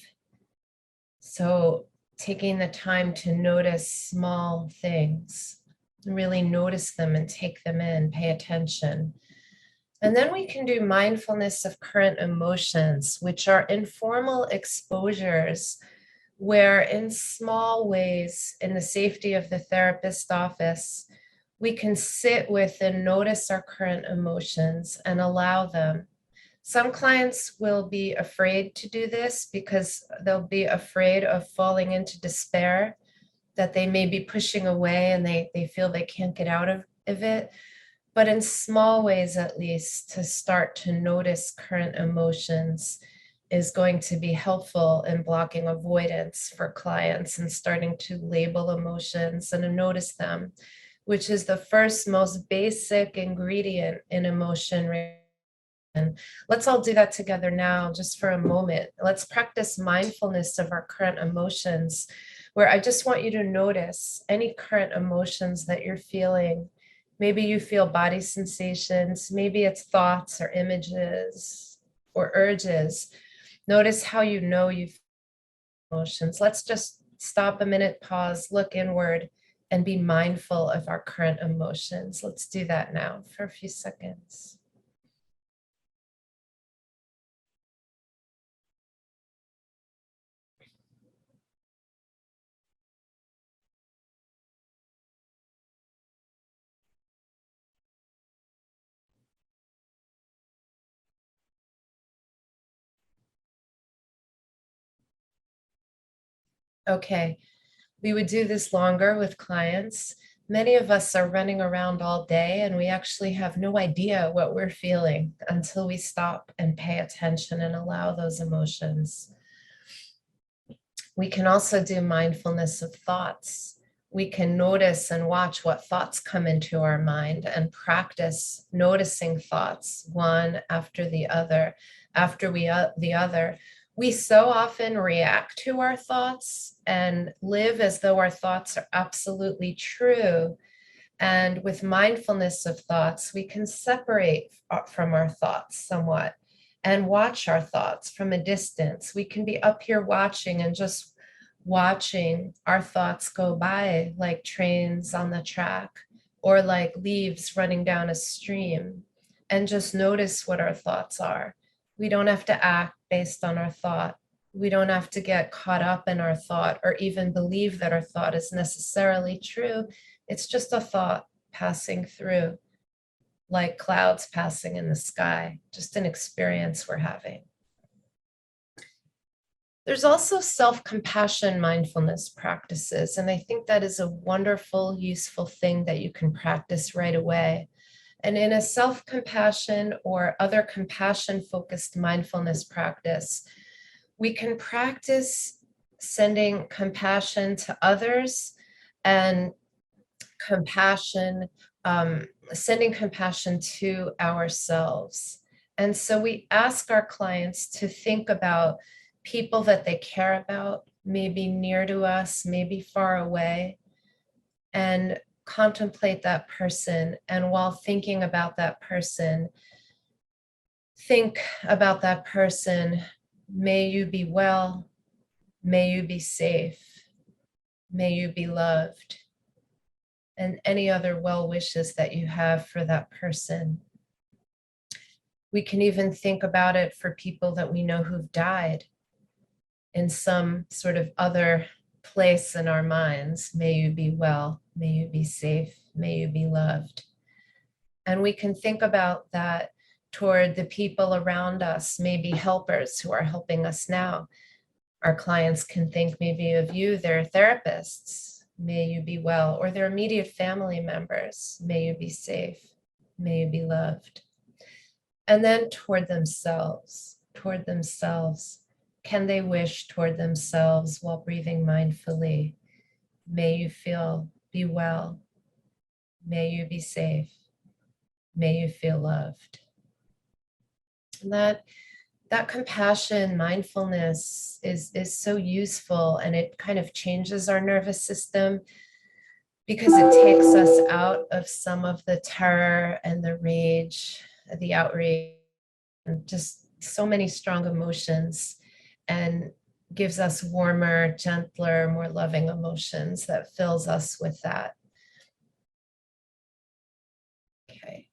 So taking the time to notice small things, really notice them and take them in, pay attention. And then we can do mindfulness of current emotions, which are informal exposures where in small ways, in the safety of the therapist's office, we can sit with and notice our current emotions and allow them. Some clients will be afraid to do this because they'll be afraid of falling into despair, that they may be pushing away and they feel they can't get out of it. But in small ways, at least, to start to notice current emotions is going to be helpful in blocking avoidance for clients and starting to label emotions and to notice them, which is the first most basic ingredient in emotion. Let's all do that together now, just for a moment. Let's practice mindfulness of our current emotions, where I just want you to notice any current emotions that you're feeling. Maybe you feel body sensations, maybe it's thoughts or images or urges. Notice how you know you feel emotions. Let's just stop a minute, pause, look inward, and be mindful of our current emotions. Let's do that now for a few seconds. Okay, we would do this longer with clients. Many of us are running around all day and we actually have no idea what we're feeling until we stop and pay attention and allow those emotions. We can also do mindfulness of thoughts. We can notice and watch what thoughts come into our mind and practice noticing thoughts one after the other, the other. We so often react to our thoughts and live as though our thoughts are absolutely true. And with mindfulness of thoughts, we can separate from our thoughts somewhat and watch our thoughts from a distance. We can be up here watching and just watching our thoughts go by like trains on the track or like leaves running down a stream, and just notice what our thoughts are. We don't have to act based on our thought. We don't have to get caught up in our thought or even believe that our thought is necessarily true. It's just a thought passing through, like clouds passing in the sky, just an experience we're having. There's also self-compassion mindfulness practices, and I think that is a wonderful, useful thing that you can practice right away. And in a self-compassion or other compassion-focused mindfulness practice, we can practice sending compassion to others and sending compassion to ourselves. And so we ask our clients to think about people that they care about, maybe near to us, maybe far away, and contemplate that person. And while thinking about that person, think about that person. May you be well. May you be safe. May you be loved. And any other well wishes that you have for that person. We can even think about it for people that we know who've died in some sort of other place in our minds. May you be well, may you be safe, may you be loved. And we can think about that toward the people around us, maybe helpers who are helping us now. Our clients can think maybe of you, their therapists, may you be well, or their immediate family members, may you be safe, may you be loved. And then toward themselves, can they wish toward themselves while breathing mindfully? May you be well. May you be safe. May you feel loved. And that compassion, mindfulness is so useful, and it kind of changes our nervous system because it takes us out of some of the terror and the rage, the outrage, and just so many strong emotions, and gives us warmer, gentler, more loving emotions that fills us with that. Okay.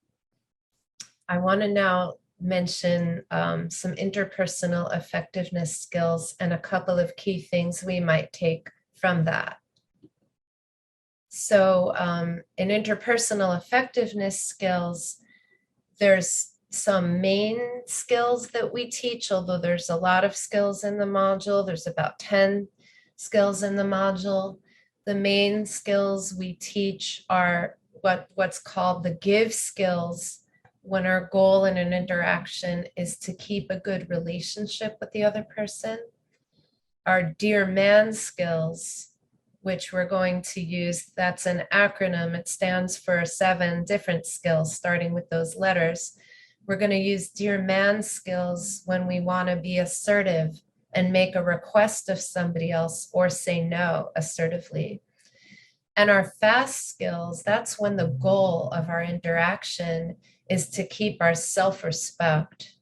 I want to now mention some interpersonal effectiveness skills and a couple of key things we might take from that. So in interpersonal effectiveness skills, there's some main skills that we teach, although there's a lot of skills in the module. There's about 10 skills in the module. The main skills we teach are what's called the give skills, when our goal in an interaction is to keep a good relationship with the other person. Our dear man skills, which we're going to use, that's an acronym. It stands for 7 different skills, starting with those letters. We're going to use dear man skills when we want to be assertive and make a request of somebody else or say no assertively. And our fast skills, that's when the goal of our interaction is to keep our self-respect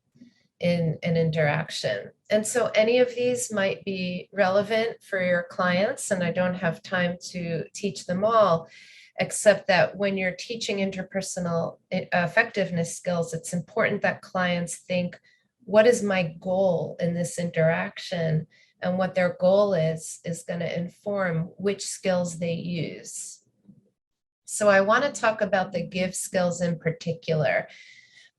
in an interaction. And so any of these might be relevant for your clients, and I don't have time to teach them all, except that when you're teaching interpersonal effectiveness skills, it's important that clients think, what is my goal in this interaction? And what their goal is going to inform which skills they use. So I want to talk about the give skills in particular.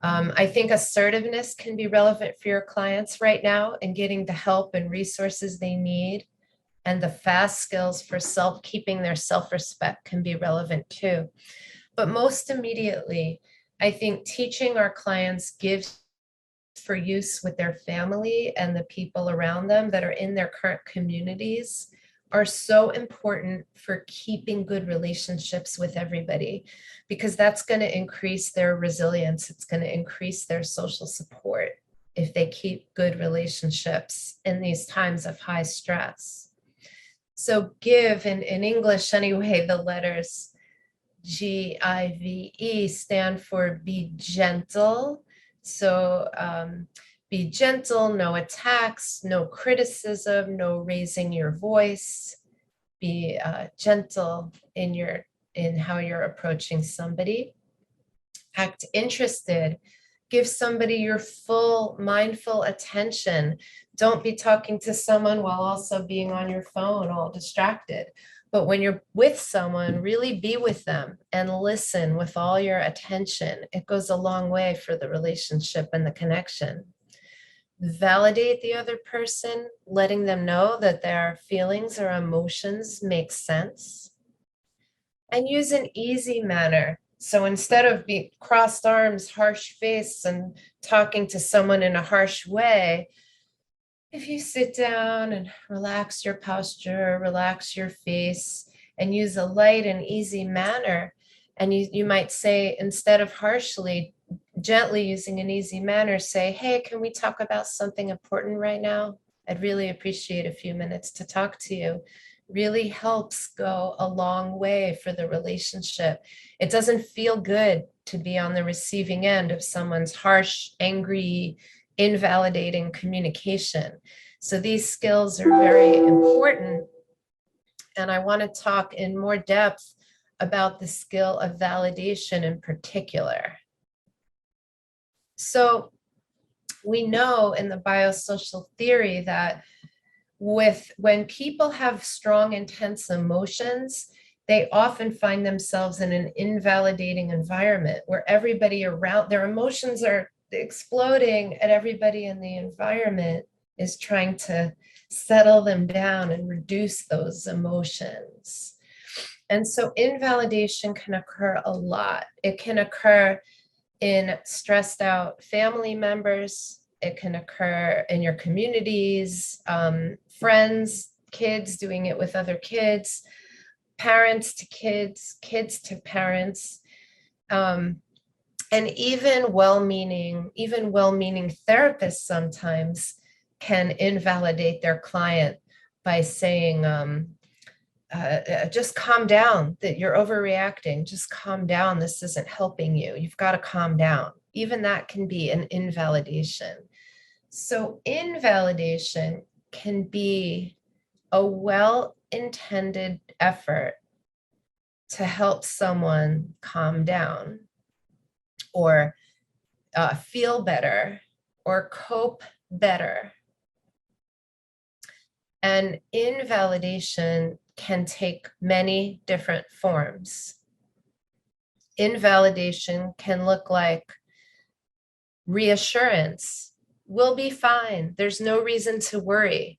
I think assertiveness can be relevant for your clients right now in getting the help and resources they need. And the fast skills for keeping their self-respect can be relevant too. But most immediately, I think teaching our clients give for use with their family and the people around them that are in their current communities are so important for keeping good relationships with everybody, because that's going to increase their resilience. It's going to increase their social support if they keep good relationships in these times of high stress. So give, in English anyway, the letters GIVE stand for be gentle. So be gentle, no attacks, no criticism, no raising your voice. Be gentle in how you're approaching somebody. Act interested. Give somebody your full mindful attention. Don't be talking to someone while also being on your phone, all distracted. But when you're with someone, really be with them and listen with all your attention. It goes a long way for the relationship and the connection. Validate the other person, letting them know that their feelings or emotions make sense. And use an easy manner. So instead of being crossed arms, harsh face, and talking to someone in a harsh way, if you sit down and relax your posture, relax your face, and use a light and easy manner, and you might say, instead of harshly, gently using an easy manner, say, hey, can we talk about something important right now? I'd really appreciate a few minutes to talk to you. Really helps go a long way for the relationship. It doesn't feel good to be on the receiving end of someone's harsh, angry, invalidating communication. So these skills are very important. And I want to talk in more depth about the skill of validation in particular. So we know in the biosocial theory that when people have strong, intense emotions, they often find themselves in an invalidating environment where everybody around, their emotions are exploding, and everybody in the environment is trying to settle them down and reduce those emotions. And so invalidation can occur a lot. It can occur in stressed out family members. It can occur in your communities, friends, kids doing it with other kids, parents to kids, kids to parents, and even well-meaning therapists sometimes can invalidate their client by saying, just calm down, that you're overreacting, just calm down, this isn't helping you, you've got to calm down. Even that can be an invalidation. So invalidation can be a well-intended effort to help someone calm down or feel better or cope better. And invalidation can take many different forms. Invalidation can look like reassurance. We'll be fine. There's no reason to worry.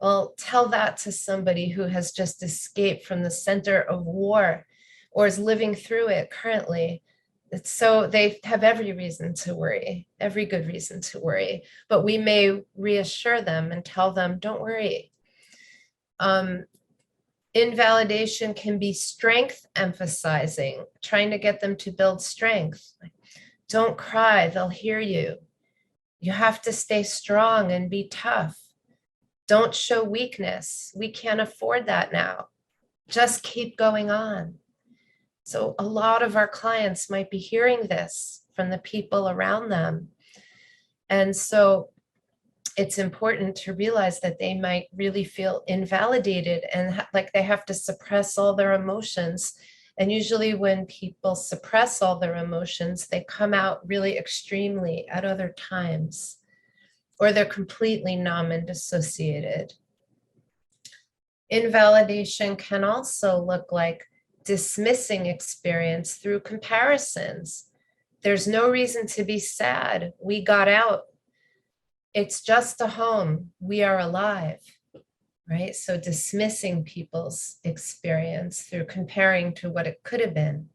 Well, tell that to somebody who has just escaped from the center of war or is living through it currently. So they have every reason to worry, every good reason to worry, but we may reassure them and tell them, don't worry. Invalidation can be strength emphasizing, trying to get them to build strength. Don't cry, they'll hear you. You have to stay strong and be tough. Don't show weakness. We can't afford that now. Just keep going on. So a lot of our clients might be hearing this from the people around them. And so it's important to realize that they might really feel invalidated and like they have to suppress all their emotions. And usually when people suppress all their emotions, they come out really extremely at other times, or they're completely numb and dissociated. Invalidation can also look like dismissing experience through comparisons. There's no reason to be sad. We got out. It's just a home. We are alive, right? So dismissing people's experience through comparing to what it could have been.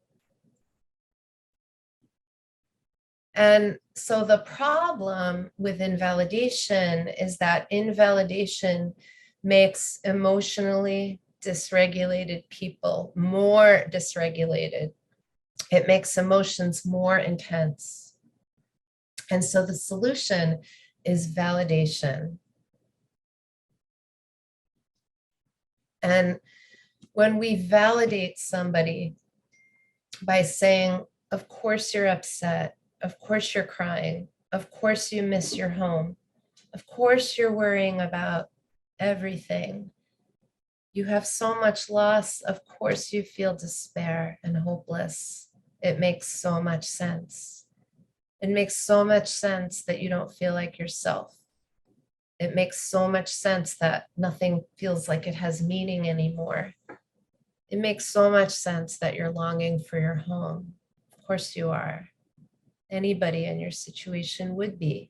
And So the problem with invalidation is that invalidation makes emotionally dysregulated people more dysregulated. It makes emotions more intense. And so the solution is validation. And when we validate somebody by saying, of course you're upset, of course you're crying, of course you miss your home, of course you're worrying about everything, you have so much loss, of course you feel despair and hopeless. It makes so much sense. It makes so much sense that you don't feel like yourself. It makes so much sense that nothing feels like it has meaning anymore. It makes so much sense that you're longing for your home. Of course you are. Anybody in your situation would be.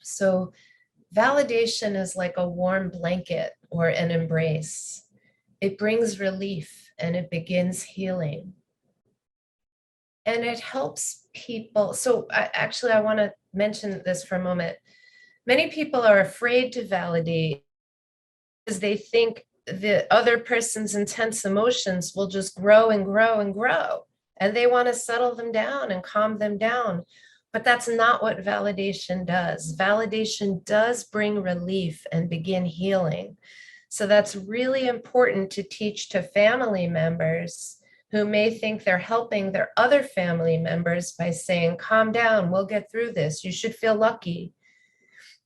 So validation is like a warm blanket or an embrace. It brings relief and it begins healing. And it helps people. So I want to mention this for a moment. Many people are afraid to validate because they think the other person's intense emotions will just grow and grow and grow. And they want to settle them down and calm them down. But that's not what validation does. Validation does bring relief and begin healing. So that's really important to teach to family members who may think they're helping their other family members by saying, calm down, we'll get through this. You should feel lucky.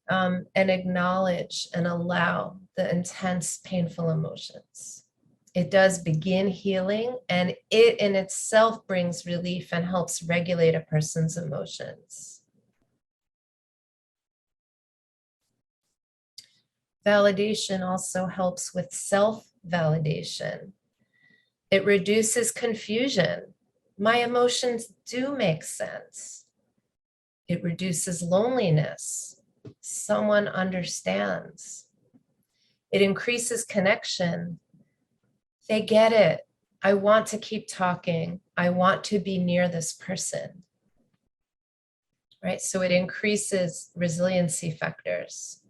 And acknowledge and allow the intense, painful emotions. It does begin healing, and it in itself brings relief and helps regulate a person's emotions. Validation also helps with self-validation. It reduces confusion. My emotions do make sense. It reduces loneliness. Someone understands. It increases connection. They get it. I want to keep talking. I want to be near this person. Right? So it increases resiliency factors.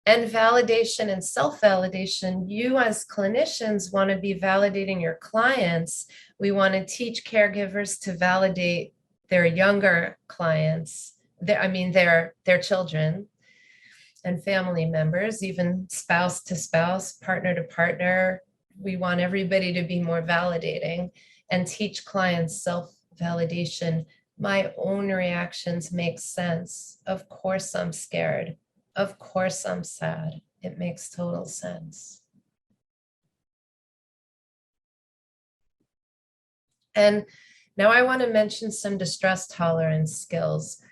And validation and self-validation, you as clinicians want to be validating your clients. We want to teach caregivers to validate their younger clients, their children and family members, even spouse to spouse, partner to partner. We want everybody to be more validating and teach clients self-validation. My own reactions make sense. Of course I'm scared. Of course I'm sad. It makes total sense. And now I want to mention some distress tolerance skills.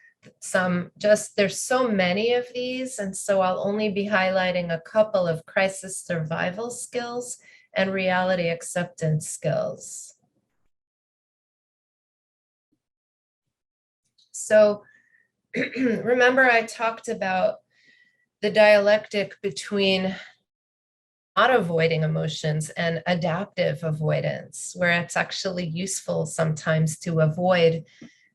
There's so many of these, and so I'll only be highlighting a couple of crisis survival skills and reality acceptance skills. So remember I talked about the dialectic between not avoiding emotions and adaptive avoidance, where it's actually useful sometimes to avoid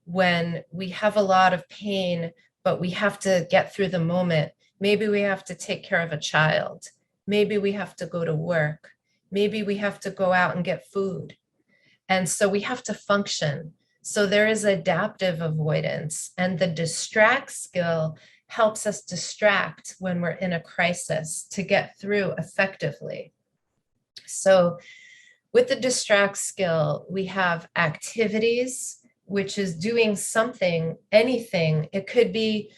when we have a lot of pain, but we have to get through the moment. Maybe we have to take care of a child. Maybe we have to go to work. Maybe we have to go out and get food. And so we have to function. So there is adaptive avoidance, and the distract skill helps us distract when we're in a crisis to get through effectively. So with the distract skill, we have activities, which is doing something, anything. It could be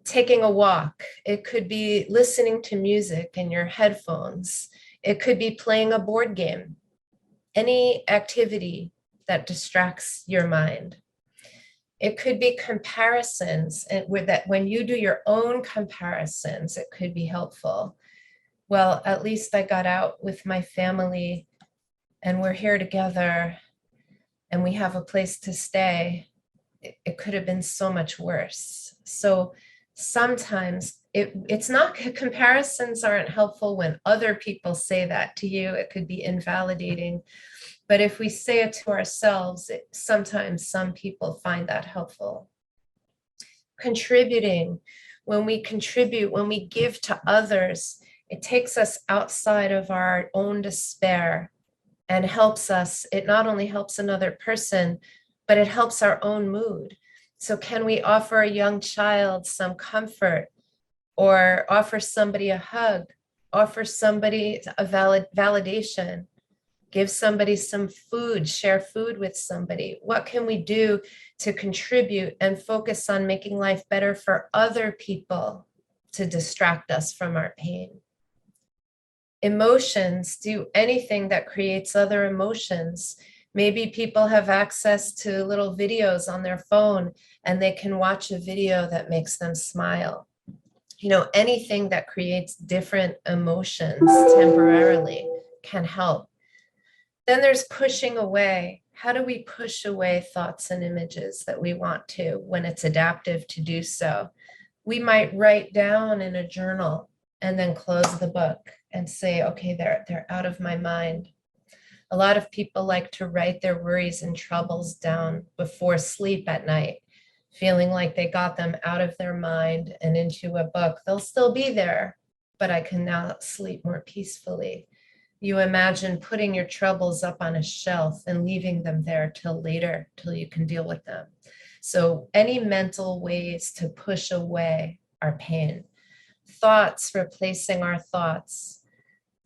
taking a walk. It could be listening to music in your headphones. It could be playing a board game. Any activity that distracts your mind. It could be comparisons, and when you do your own comparisons, it could be helpful. Well, at least I got out with my family and we're here together and we have a place to stay. It could have been so much worse. So sometimes it's not, comparisons aren't helpful when other people say that to you. It could be invalidating. But if we say it to ourselves, sometimes some people find that helpful. Contributing, when we contribute, when we give to others, it takes us outside of our own despair and helps us. It not only helps another person, but it helps our own mood. So can we offer a young child some comfort, or offer somebody a hug, offer somebody a validation, give somebody some food, share food with somebody? What can we do to contribute and focus on making life better for other people to distract us from our pain? Emotions, do anything that creates other emotions. Maybe people have access to little videos on their phone and they can watch a video that makes them smile. You know, anything that creates different emotions temporarily can help. Then there's pushing away. How do we push away thoughts and images that we want to when it's adaptive to do so? We might write down in a journal and then close the book and say, okay, they're out of my mind. A lot of people like to write their worries and troubles down before sleep at night, feeling like they got them out of their mind and into a book. They'll still be there, but I can now sleep more peacefully. You imagine putting your troubles up on a shelf and leaving them there till later, till you can deal with them. So any mental ways to push away our pain. Thoughts, replacing our thoughts.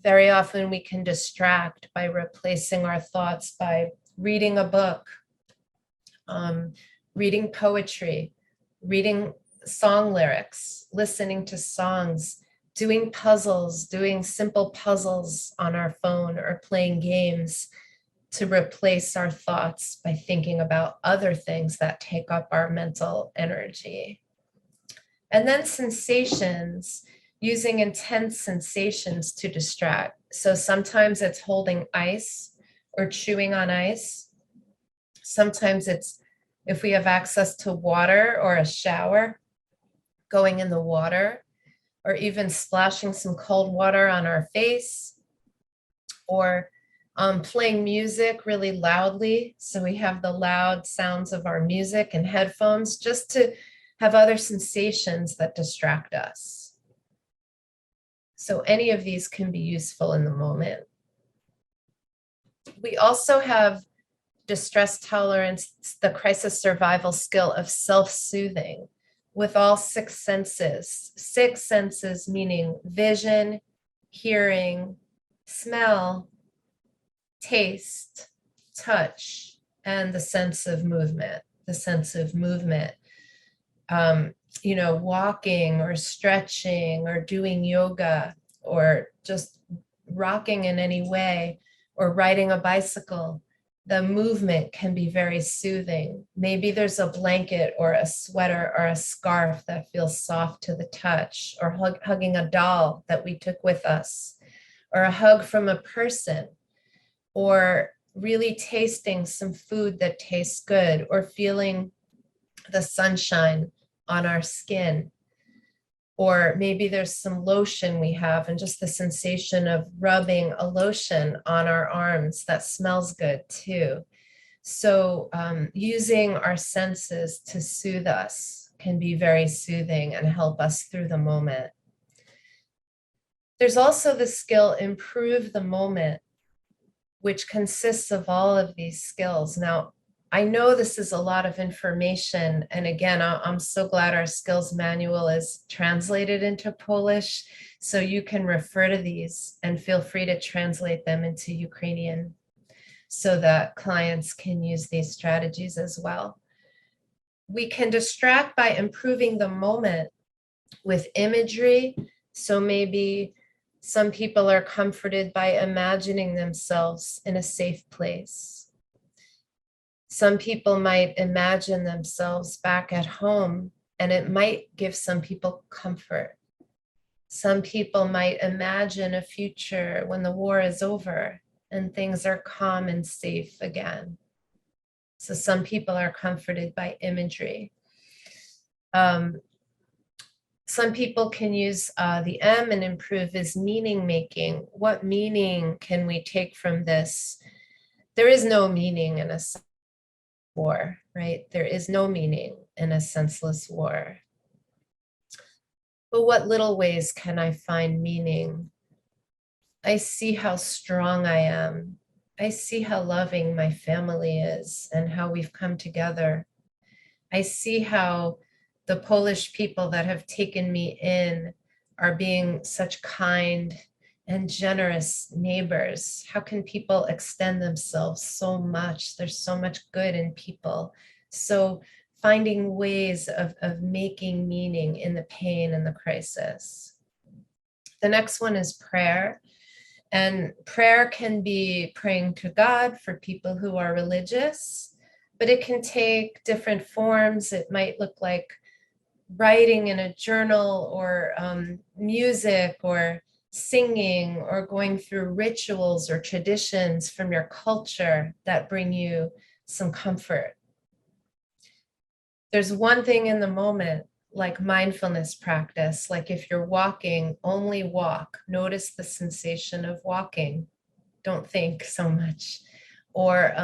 Very often we can distract by replacing our thoughts by reading a book, reading poetry, reading song lyrics, listening to songs, doing puzzles, doing simple puzzles on our phone, or playing games to replace our thoughts by thinking about other things that take up our mental energy. And then sensations, using intense sensations to distract. So sometimes it's holding ice or chewing on ice. Sometimes it's, if we have access to water or a shower, going in the water, or even splashing some cold water on our face, or playing music really loudly. So we have the loud sounds of our music and headphones, just to have other sensations that distract us. So any of these can be useful in the moment. We also have distress tolerance, the crisis survival skill of self-soothing with all six senses. Six senses meaning vision, hearing, smell, taste, touch, and the sense of movement. The sense of movement. You know, walking or stretching or doing yoga or just rocking in any way or riding a bicycle. The movement can be very soothing. Maybe there's a blanket or a sweater or a scarf that feels soft to the touch, or hugging a doll that we took with us, or a hug from a person, or really tasting some food that tastes good, or feeling the sunshine on our skin. Or maybe there's some lotion we have and just the sensation of rubbing a lotion on our arms that smells good too. So using our senses to soothe us can be very soothing and help us through the moment. There's also the skill improve the moment, which consists of all of these skills. Now, I know this is a lot of information. And again, I'm so glad our skills manual is translated into Polish. So you can refer to these and feel free to translate them into Ukrainian so that clients can use these strategies as well. We can distract by improving the moment with imagery. So maybe some people are comforted by imagining themselves in a safe place. Some people might imagine themselves back at home, and it might give some people comfort. Some people might imagine a future when the war is over and things are calm and safe again. So some people are comforted by imagery. Some people can use the M and improve is meaning making. What meaning can we take from this? There is no meaning in a war, right? There is no meaning in a senseless war. But what little ways can I find meaning? I see how strong I am. I see how loving my family is and how we've come together. I see how the Polish people that have taken me in are being such kind and generous neighbors. How can people extend themselves so much? There's so much good in people. So finding ways of making meaning in the pain and the crisis. The next one is prayer. And prayer can be praying to God for people who are religious, but it can take different forms. It might look like writing in a journal, or music, or singing, or going through rituals or traditions from your culture that bring you some comfort. There's one thing in the moment, like mindfulness practice, like if you're walking, only walk, notice the sensation of walking, don't think so much. Or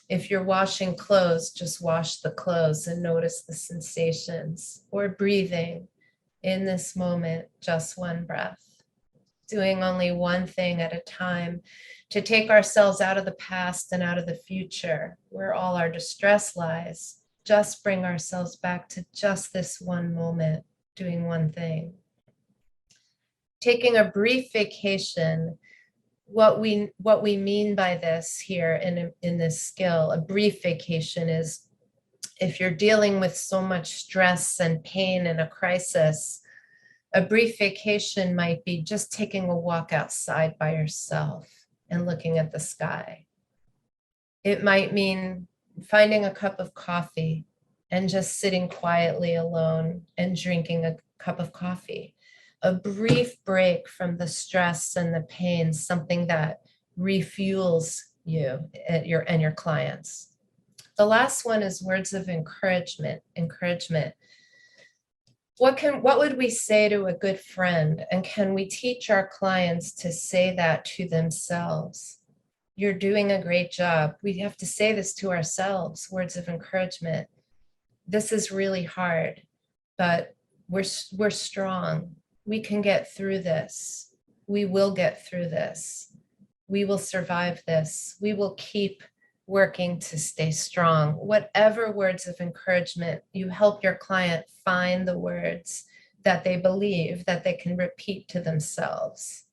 if you're washing clothes, just wash the clothes and notice the sensations. Or breathing in this moment, just one breath, doing only one thing at a time, to take ourselves out of the past and out of the future where all our distress lies. Just bring ourselves back to just this one moment, doing one thing. Taking a brief vacation. What we mean by this here in this skill, a brief vacation, is if you're dealing with so much stress and pain and a crisis, a brief vacation might be just taking a walk outside by yourself and looking at the sky. It might mean finding a cup of coffee and just sitting quietly alone and drinking a cup of coffee. A brief break from the stress and the pain, something that refuels you and your clients. The last one is words of encouragement. What would we say to a good friend? And can we teach our clients to say that to themselves? You're doing a great job. We have to say this to ourselves, words of encouragement. This is really hard, but we're strong. We can get through this. We will get through this. We will survive this. We will keep working to stay strong. Whatever words of encouragement, you help your client find the words that they believe, that they can repeat to themselves.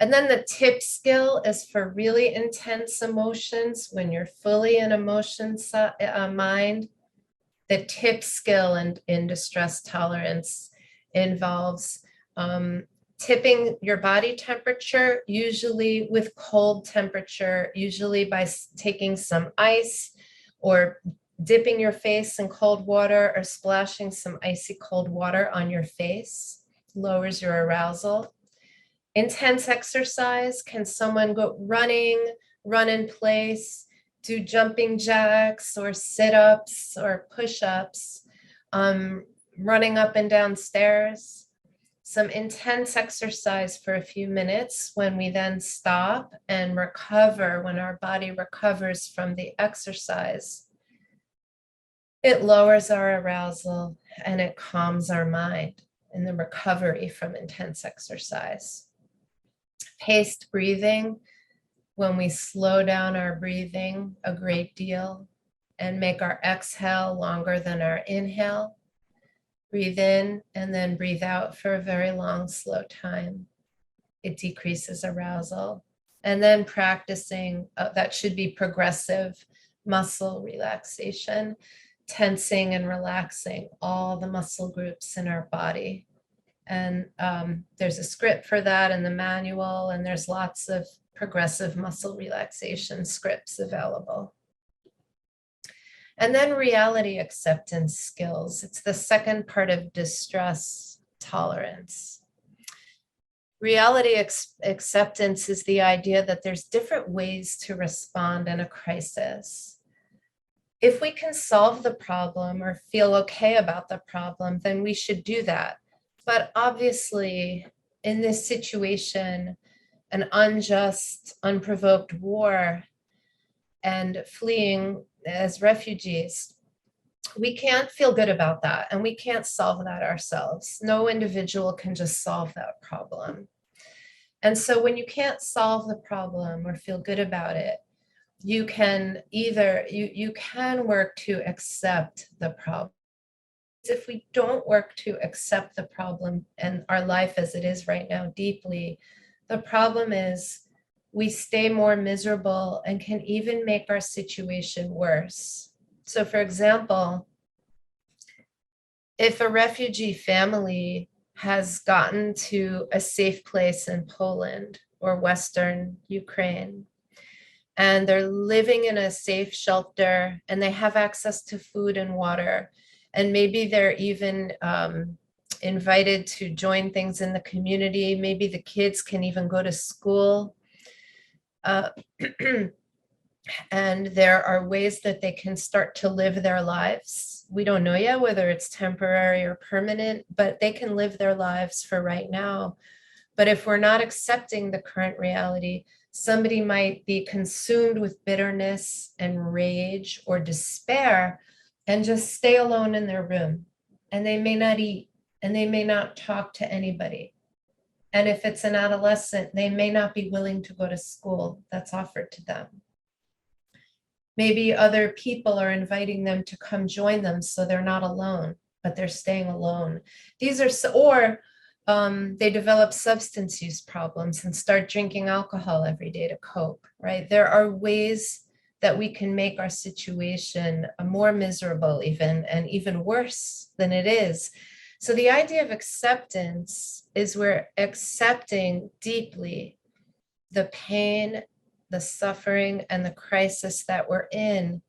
And then the tip skill is for really intense emotions, when you're fully in emotion mind. The tip skill in distress tolerance involves tipping your body temperature, usually with cold temperature, usually by taking some ice or dipping your face in cold water or splashing some icy cold water on your face, lowers your arousal. Intense exercise, can someone go running, run in place, do jumping jacks or sit-ups or push-ups, running up and down stairs. Some intense exercise for a few minutes, when we then stop and recover, when our body recovers from the exercise, it lowers our arousal and it calms our mind in the recovery from intense exercise. Paced breathing, when we slow down our breathing a great deal and make our exhale longer than our inhale. Breathe in and then breathe out for a very long, slow time. It decreases arousal. And then practicing, that should be progressive muscle relaxation, tensing and relaxing all the muscle groups in our body. And there's a script for that in the manual, and there's lots of progressive muscle relaxation scripts available. And then reality acceptance skills. It's the second part of distress tolerance. Reality acceptance is the idea that there's different ways to respond in a crisis. If we can solve the problem or feel okay about the problem, then we should do that. But obviously, in this situation, an unjust, unprovoked war and fleeing as refugees, we can't feel good about that, and we can't solve that ourselves. No individual can just solve that problem. And so when you can't solve the problem or feel good about it, you can either, you can work to accept the problem. If we don't work to accept the problem and our life as it is right now deeply, the problem is we stay more miserable and can even make our situation worse. So for example, if a refugee family has gotten to a safe place in Poland or Western Ukraine, and they're living in a safe shelter and they have access to food and water, and maybe they're even invited to join things in the community, maybe the kids can even go to school. And there are ways that they can start to live their lives. We don't know yet whether it's temporary or permanent, but they can live their lives for right now. But if we're not accepting the current reality, somebody might be consumed with bitterness and rage or despair and just stay alone in their room. And they may not eat and they may not talk to anybody. And if it's an adolescent, they may not be willing to go to school that's offered to them. Maybe other people are inviting them to come join them so they're not alone, but they're staying alone. These are, or they develop substance use problems and start drinking alcohol every day to cope, right? There are ways that we can make our situation more miserable even, and even worse than it is. So the idea of acceptance is we're accepting deeply the pain, the suffering, and the crisis that we're in,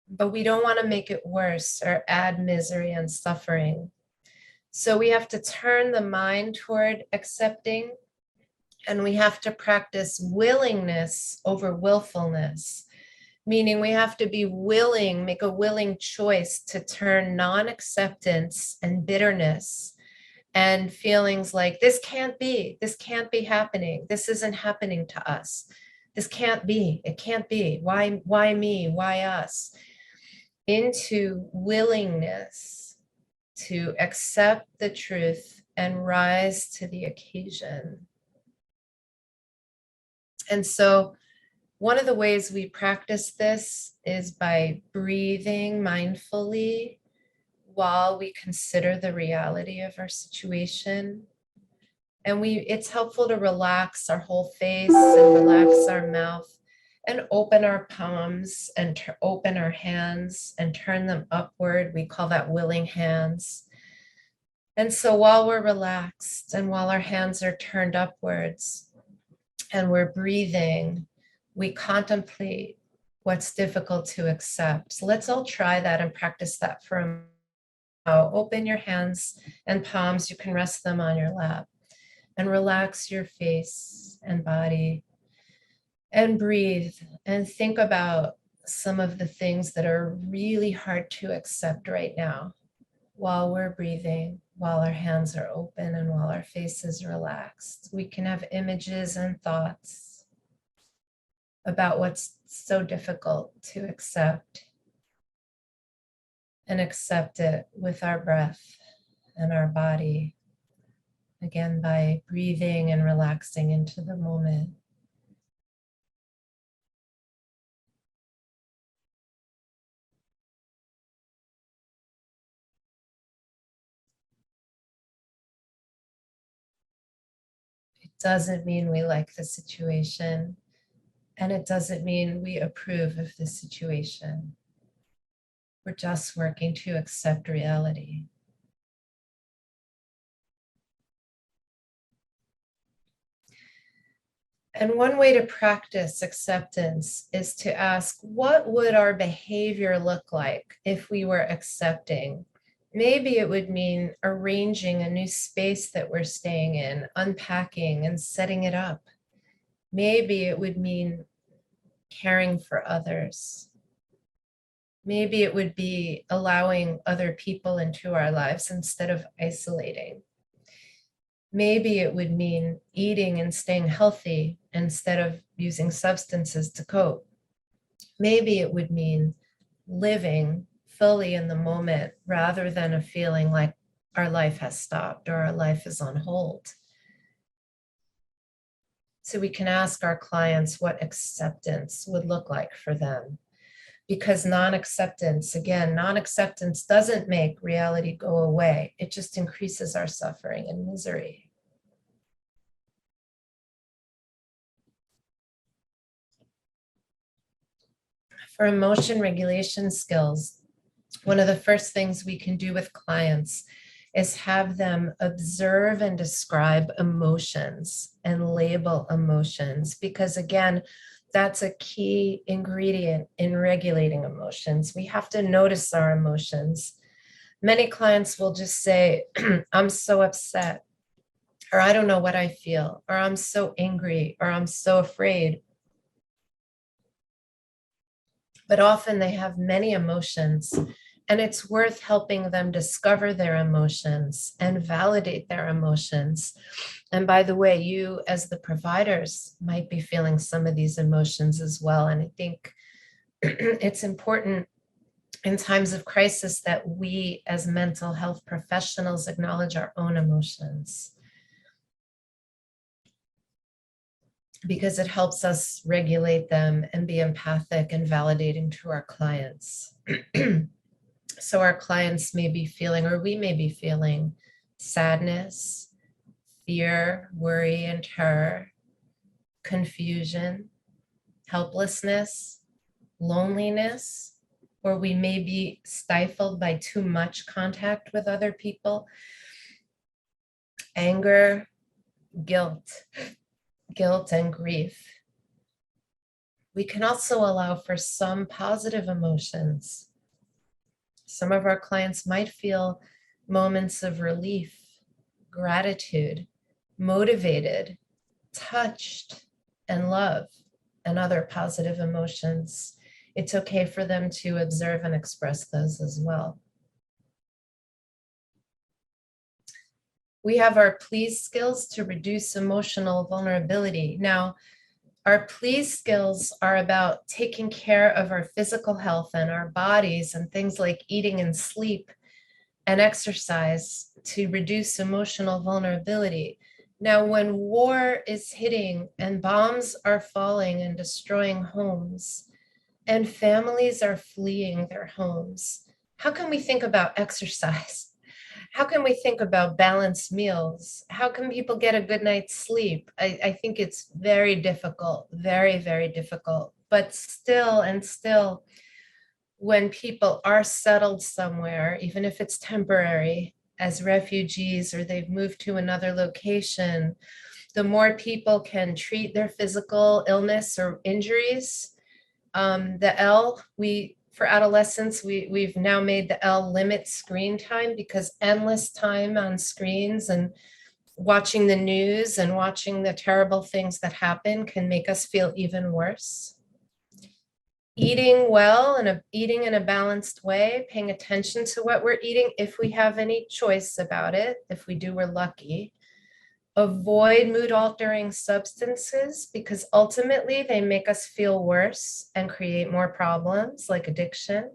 but we don't want to make it worse or add misery and suffering. So we have to turn the mind toward accepting, and we have to practice willingness over willfulness, meaning we have to be willing, make a willing choice to turn non-acceptance and bitterness and feelings like this can't be happening, this isn't happening to us, this can't be, it can't be, why me, why us, into willingness to accept the truth and rise to the occasion. And so one of the ways we practice this is by breathing mindfully while we consider the reality of our situation. And it's helpful to relax our whole face and relax our mouth and open our palms and open our hands and turn them upward. We call that willing hands. And so while we're relaxed and while our hands are turned upwards and we're breathing, we contemplate what's difficult to accept. So let's all try that and practice that for a moment. Open your hands and palms. You can rest them on your lap and relax your face and body and breathe and think about some of the things that are really hard to accept right now while we're breathing, while our hands are open and while our face is relaxed. We can have images and thoughts about what's so difficult to accept, and accept it with our breath and our body, again, by breathing and relaxing into the moment. It doesn't mean we like the situation, and it doesn't mean we approve of the situation. We're just working to accept reality. And one way to practice acceptance is to ask, what would our behavior look like if we were accepting? Maybe it would mean arranging a new space that we're staying in, unpacking and setting it up. Maybe it would mean caring for others. Maybe it would be allowing other people into our lives instead of isolating. Maybe it would mean eating and staying healthy instead of using substances to cope. Maybe it would mean living fully in the moment rather than a feeling like our life has stopped or our life is on hold. So we can ask our clients what acceptance would look like for them. Because non-acceptance, again, non-acceptance doesn't make reality go away. It just increases our suffering and misery. For emotion regulation skills, one of the first things we can do with clients is have them observe and describe emotions and label emotions, because again, that's a key ingredient in regulating emotions. We have to notice our emotions. Many clients will just say, I'm so upset, or I don't know what I feel, or I'm so angry, or I'm so afraid. But often they have many emotions, and it's worth helping them discover their emotions and validate their emotions. And by the way, you as the providers might be feeling some of these emotions as well. And I think it's important in times of crisis that we as mental health professionals acknowledge our own emotions, because it helps us regulate them and be empathic and validating to our clients. So our clients may be feeling, or we may be feeling, sadness, fear, worry, and terror, confusion, helplessness, loneliness, or we may be stifled by too much contact with other people, anger, guilt and grief. We can also allow for some positive emotions. Some of our clients might feel moments of relief, gratitude, motivated, touched, and love, and other positive emotions. It's okay for them to observe and express those as well. We have our please skills to reduce emotional vulnerability. Now, our please skills are about taking care of our physical health and our bodies and things like eating and sleep and exercise to reduce emotional vulnerability. Now, when war is hitting and bombs are falling and destroying homes and families are fleeing their homes, how can we think about exercise? How can we think about balanced meals? How can people get a good night's sleep? I think it's very difficult, very, very difficult. But still, when people are settled somewhere, even if it's temporary, as refugees or they've moved to another location, the more people can treat their physical illness or injuries. The L, for adolescents, we've now made the L limit screen time, because endless time on screens and watching the news and watching the terrible things that happen can make us feel even worse. Eating well and eating in a balanced way, paying attention to what we're eating if we have any choice about it. If we do, we're lucky. Avoid mood-altering substances, because ultimately they make us feel worse and create more problems like addiction.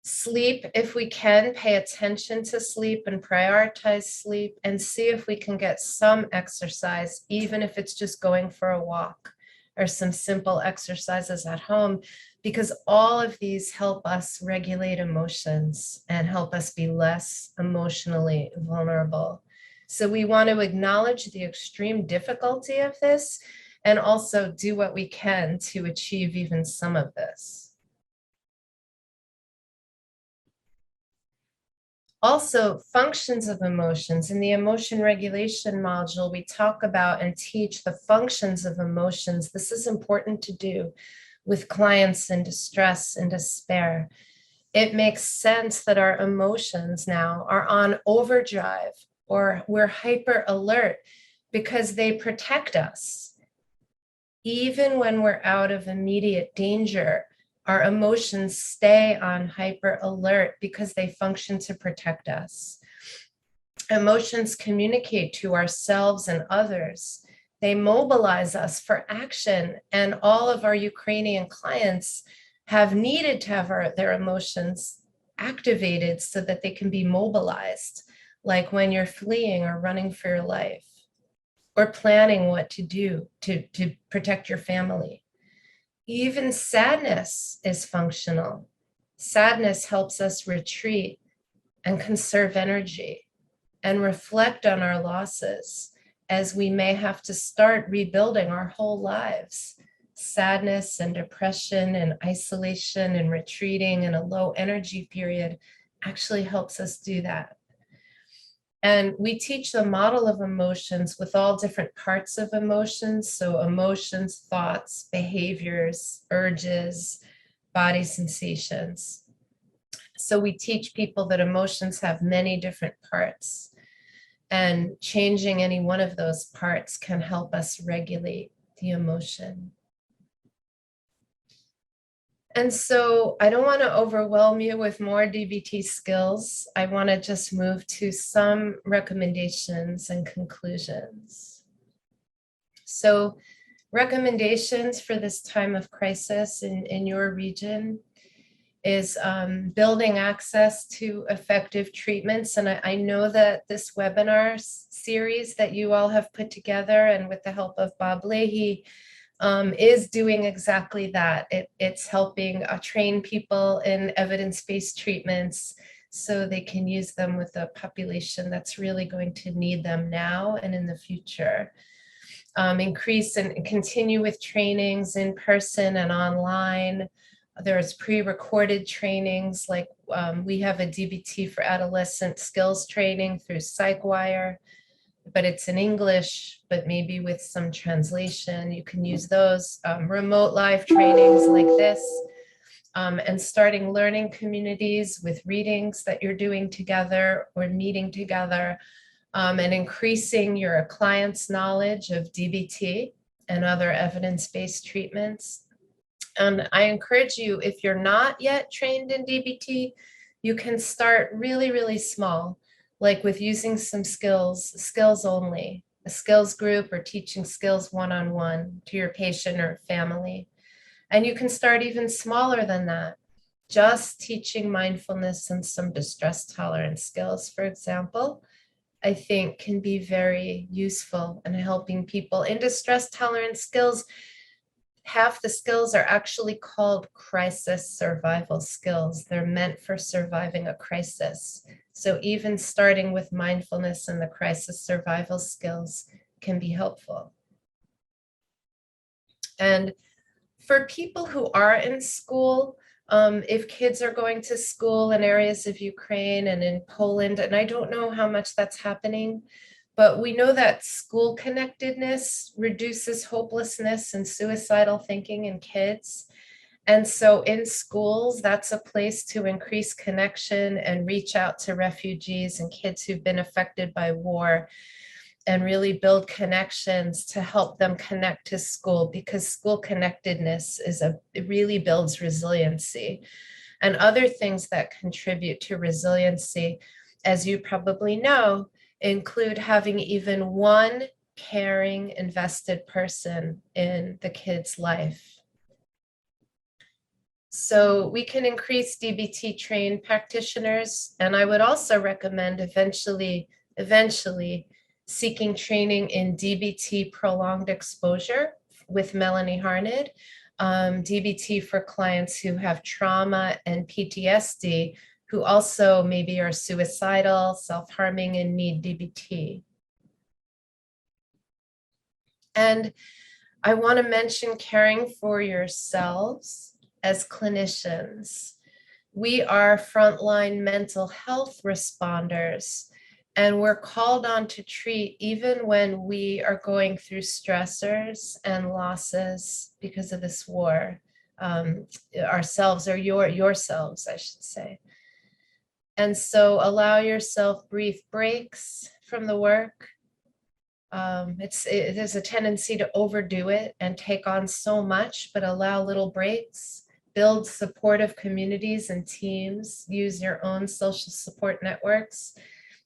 Sleep, if we can, pay attention to sleep and prioritize sleep, and see if we can get some exercise, even if it's just going for a walk or some simple exercises at home, because all of these help us regulate emotions and help us be less emotionally vulnerable. So we want to acknowledge the extreme difficulty of this and also do what we can to achieve even some of this. Also, functions of emotions. In the emotion regulation module, we talk about and teach the functions of emotions. This is important to do with clients in distress and despair. It makes sense that our emotions now are on overdrive, or we're hyper alert, because they protect us. Even when we're out of immediate danger, our emotions stay on hyper alert because they function to protect us. Emotions communicate to ourselves and others. They mobilize us for action, and all of our Ukrainian clients have needed to have their emotions activated so that they can be mobilized, like when you're fleeing or running for your life, or planning what to do to protect your family. Even sadness is functional. Sadness helps us retreat and conserve energy and reflect on our losses, as we may have to start rebuilding our whole lives. Sadness and depression and isolation and retreating in a low energy period actually helps us do that. And we teach the model of emotions with all different parts of emotions. So emotions, thoughts, behaviors, urges, body sensations. So we teach people that emotions have many different parts, and changing any one of those parts can help us regulate the emotion. And so I don't want to overwhelm you with more DBT skills. I want to just move to some recommendations and conclusions. So recommendations for this time of crisis in your region is building access to effective treatments. And I know that this webinar series that you all have put together, and with the help of Bob Leahy, is doing exactly that. It's helping train people in evidence-based treatments so they can use them with a population that's really going to need them now and in the future. Increase and continue with trainings in person and online. There's pre-recorded trainings, like we have a DBT for adolescent skills training through PsychWire, but it's in English, but maybe with some translation. You can use those remote live trainings like this, and starting learning communities with readings that you're doing together or meeting together, and increasing your clients' knowledge of DBT and other evidence-based treatments. And I encourage you, if you're not yet trained in DBT, you can start really, really small, like with using some skills only, a skills group, or teaching skills one-on-one to your patient or family. And you can start even smaller than that, just teaching mindfulness and some distress tolerance skills, for example, I think can be very useful in helping people. In distress tolerance skills, half the skills are actually called crisis survival skills. They're meant for surviving a crisis. So even starting with mindfulness and the crisis survival skills can be helpful. And for people who are in school, if kids are going to school in areas of Ukraine and in Poland, and I don't know how much that's happening, but we know that school connectedness reduces hopelessness and suicidal thinking in kids. And so in schools, that's a place to increase connection and reach out to refugees and kids who've been affected by war, and really build connections to help them connect to school, because school connectedness it really builds resiliency. And other things that contribute to resiliency, as you probably know, include having even one caring, invested person in the kid's life. So we can increase DBT trained practitioners, and I would also recommend eventually seeking training in DBT prolonged exposure with Melanie Harned, DBT for clients who have trauma and PTSD, who also maybe are suicidal, self-harming, and need DBT. And I want to mention caring for yourselves as clinicians. We are frontline mental health responders, and we're called on to treat even when we are going through stressors and losses because of this war, ourselves, or yourselves, I should say. And so allow yourself brief breaks from the work. There's a tendency to overdo it and take on so much, but allow little breaks, build supportive communities and teams, use your own social support networks,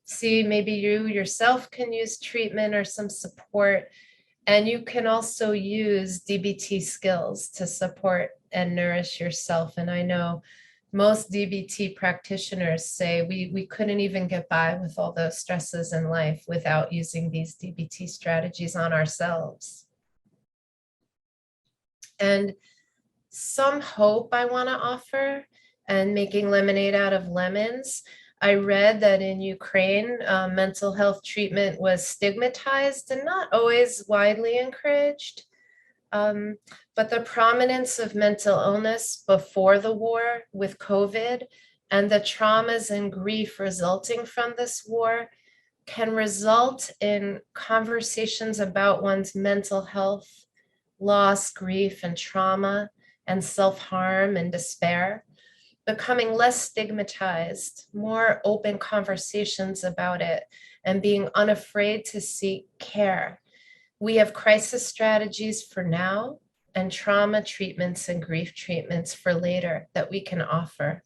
See, maybe you yourself can use treatment or some support, and you can also use DBT skills to support and nourish yourself. And I know most DBT practitioners say we couldn't even get by with all those stresses in life without using these DBT strategies on ourselves. And some hope I want to offer, and making lemonade out of lemons. I read that in Ukraine, mental health treatment was stigmatized and not always widely encouraged. But the prominence of mental illness before the war with COVID and the traumas and grief resulting from this war can result in conversations about one's mental health, loss, grief, and trauma, and self-harm and despair, becoming less stigmatized, more open conversations about it, and being unafraid to seek care. We have crisis strategies for now and trauma treatments and grief treatments for later that we can offer.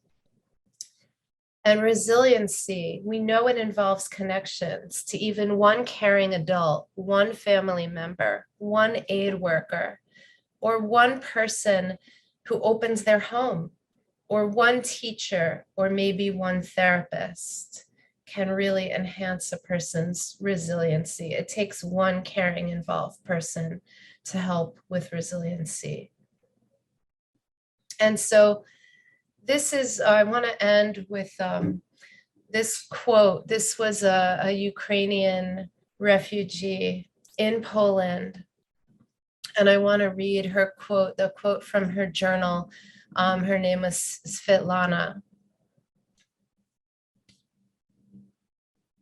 And resiliency, we know it involves connections to even one caring adult, one family member, one aid worker, or one person who opens their home, or one teacher, or maybe one therapist can really enhance a person's resiliency. It takes one caring, involved person to help with resiliency. And so this is, I want to end with this quote. This was a Ukrainian refugee in Poland. And I want to read her quote, the quote from her journal. Her name was Svetlana.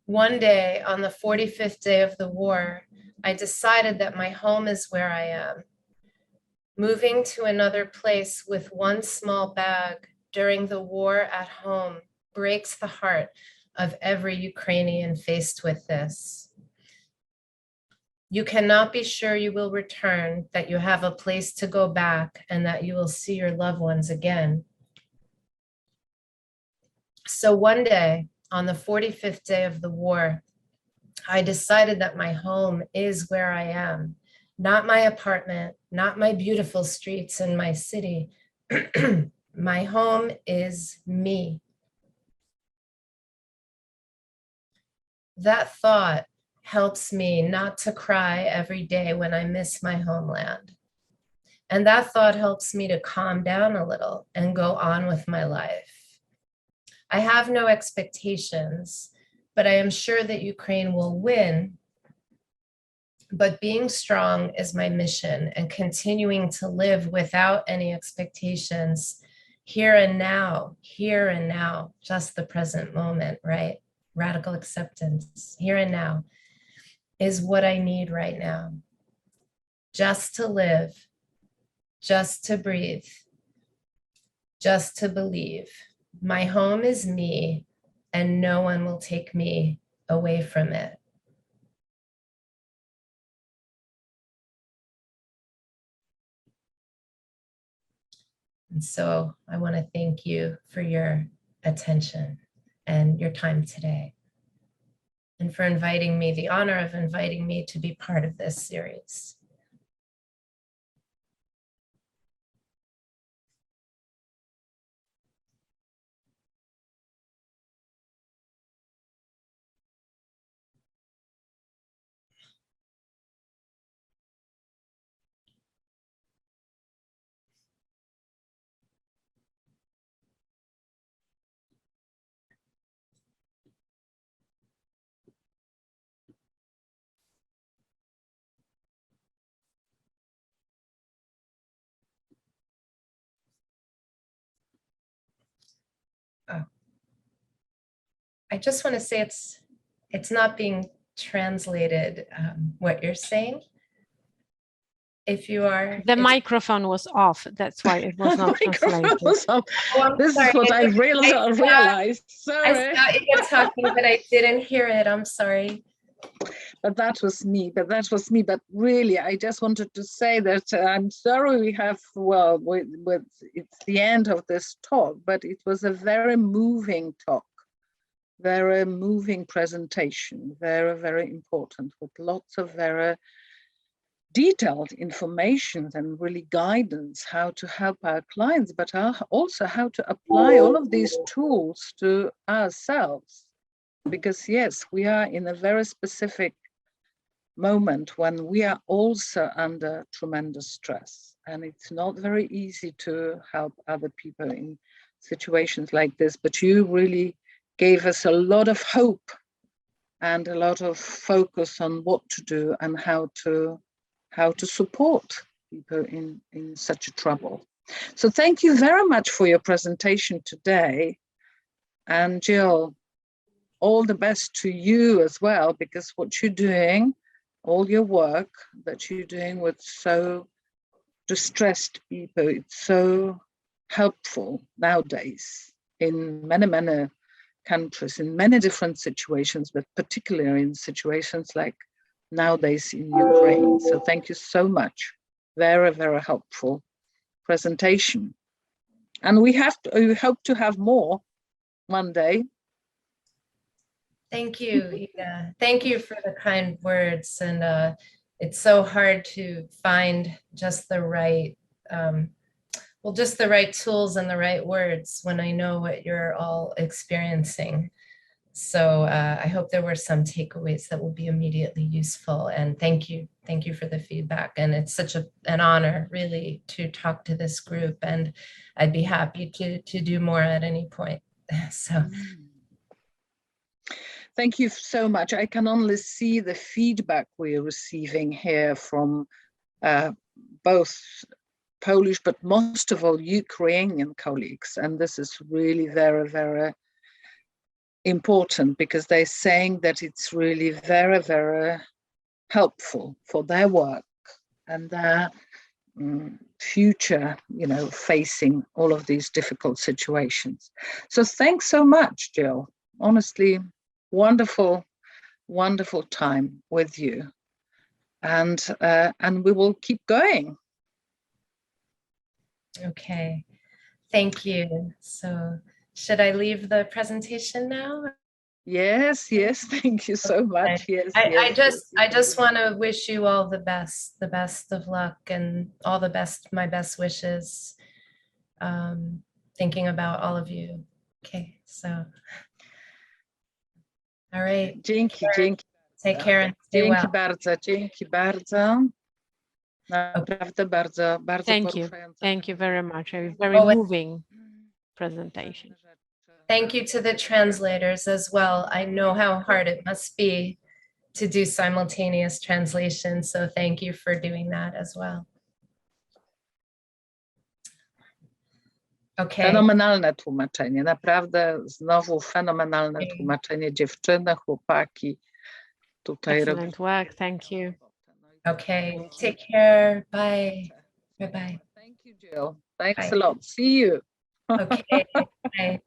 One day, on the 45th day of the war, I decided that my home is where I am. Moving to another place with one small bag during the war at home breaks the heart of every Ukrainian faced with this. You cannot be sure you will return, that you have a place to go back, and that you will see your loved ones again. So one day, on the 45th day of the war, I decided that my home is where I am, not my apartment, not my beautiful streets in my city. My home is me. That thought helps me not to cry every day when I miss my homeland. And that thought helps me to calm down a little and go on with my life. I have no expectations, but I am sure that Ukraine will win. But being strong is my mission, and continuing to live without any expectations, here and now, just the present moment, right? Radical acceptance, here and now, is what I need right now. Just to live, just to breathe, just to believe. My home is me, and no one will take me away from it. And so I want to thank you for your attention and your time today, and for inviting me, the honor of inviting me to be part of this series. I just want to say it's not being translated, what you're saying. If you are... The microphone was off, that's why it was not translated. Oh, this sorry. is what I realized. Sorry. I saw you were talking, but I didn't hear it. I'm sorry. But that was me. But really, I just wanted to say that I'm sorry we have, well, it's the end of this talk, but it was a very moving talk. very moving presentation, very, very important, with lots of very detailed information and really guidance how to help our clients, but also how to apply all of these tools to ourselves. Because yes, we are in a very specific moment when we are also under tremendous stress, and it's not very easy to help other people in situations like this, but you really gave us a lot of hope and a lot of focus on what to do and how to support people in such a trouble. So thank you very much for your presentation today. And Jill, all the best to you as well, because what you're doing, all your work that you're doing with so distressed people, it's so helpful nowadays in many, many countries, in many different situations, but particularly in situations like nowadays in Ukraine. So thank you so much. Very, very helpful presentation. And we hope to have more one day. Thank you, Ida. Thank you for the kind words. And it's so hard to find just the right, just the right tools and the right words when I know what you're all experiencing. So I hope there were some takeaways that will be immediately useful. And thank you for the feedback. And it's such an honor, really, to talk to this group. And I'd be happy to do more at any point. So. Thank you so much. I can only see the feedback we're receiving here from both Polish, but most of all Ukrainian colleagues. And this is really very, very important, because they're saying that it's really very, very helpful for their work and their future, facing all of these difficult situations. So thanks so much, Jill. Honestly, wonderful, wonderful time with you. And we will keep going. Okay, thank you. So should I leave the presentation now? Yes, thank you so much. Yes, I just want to wish you all the best of luck, and all the best, my best wishes, thinking about all of you. Okay, so all right. Dzięki. Take care and stay well. Dzięki bardzo. Naprawdę bardzo Thank you very much. A very moving presentation. Thank you to the translators as well. I know how hard it must be to do simultaneous translation, so thank you for doing that as well. Okay. Fenomenalne tłumaczenie, naprawdę znowu fenomenalne tłumaczenie, dziewczyny, chłopaki. Tutaj Excellent work, thank you. Okay, take care, bye. Bye-bye. Thank you, Jill. Thanks a lot. See you. Okay, bye.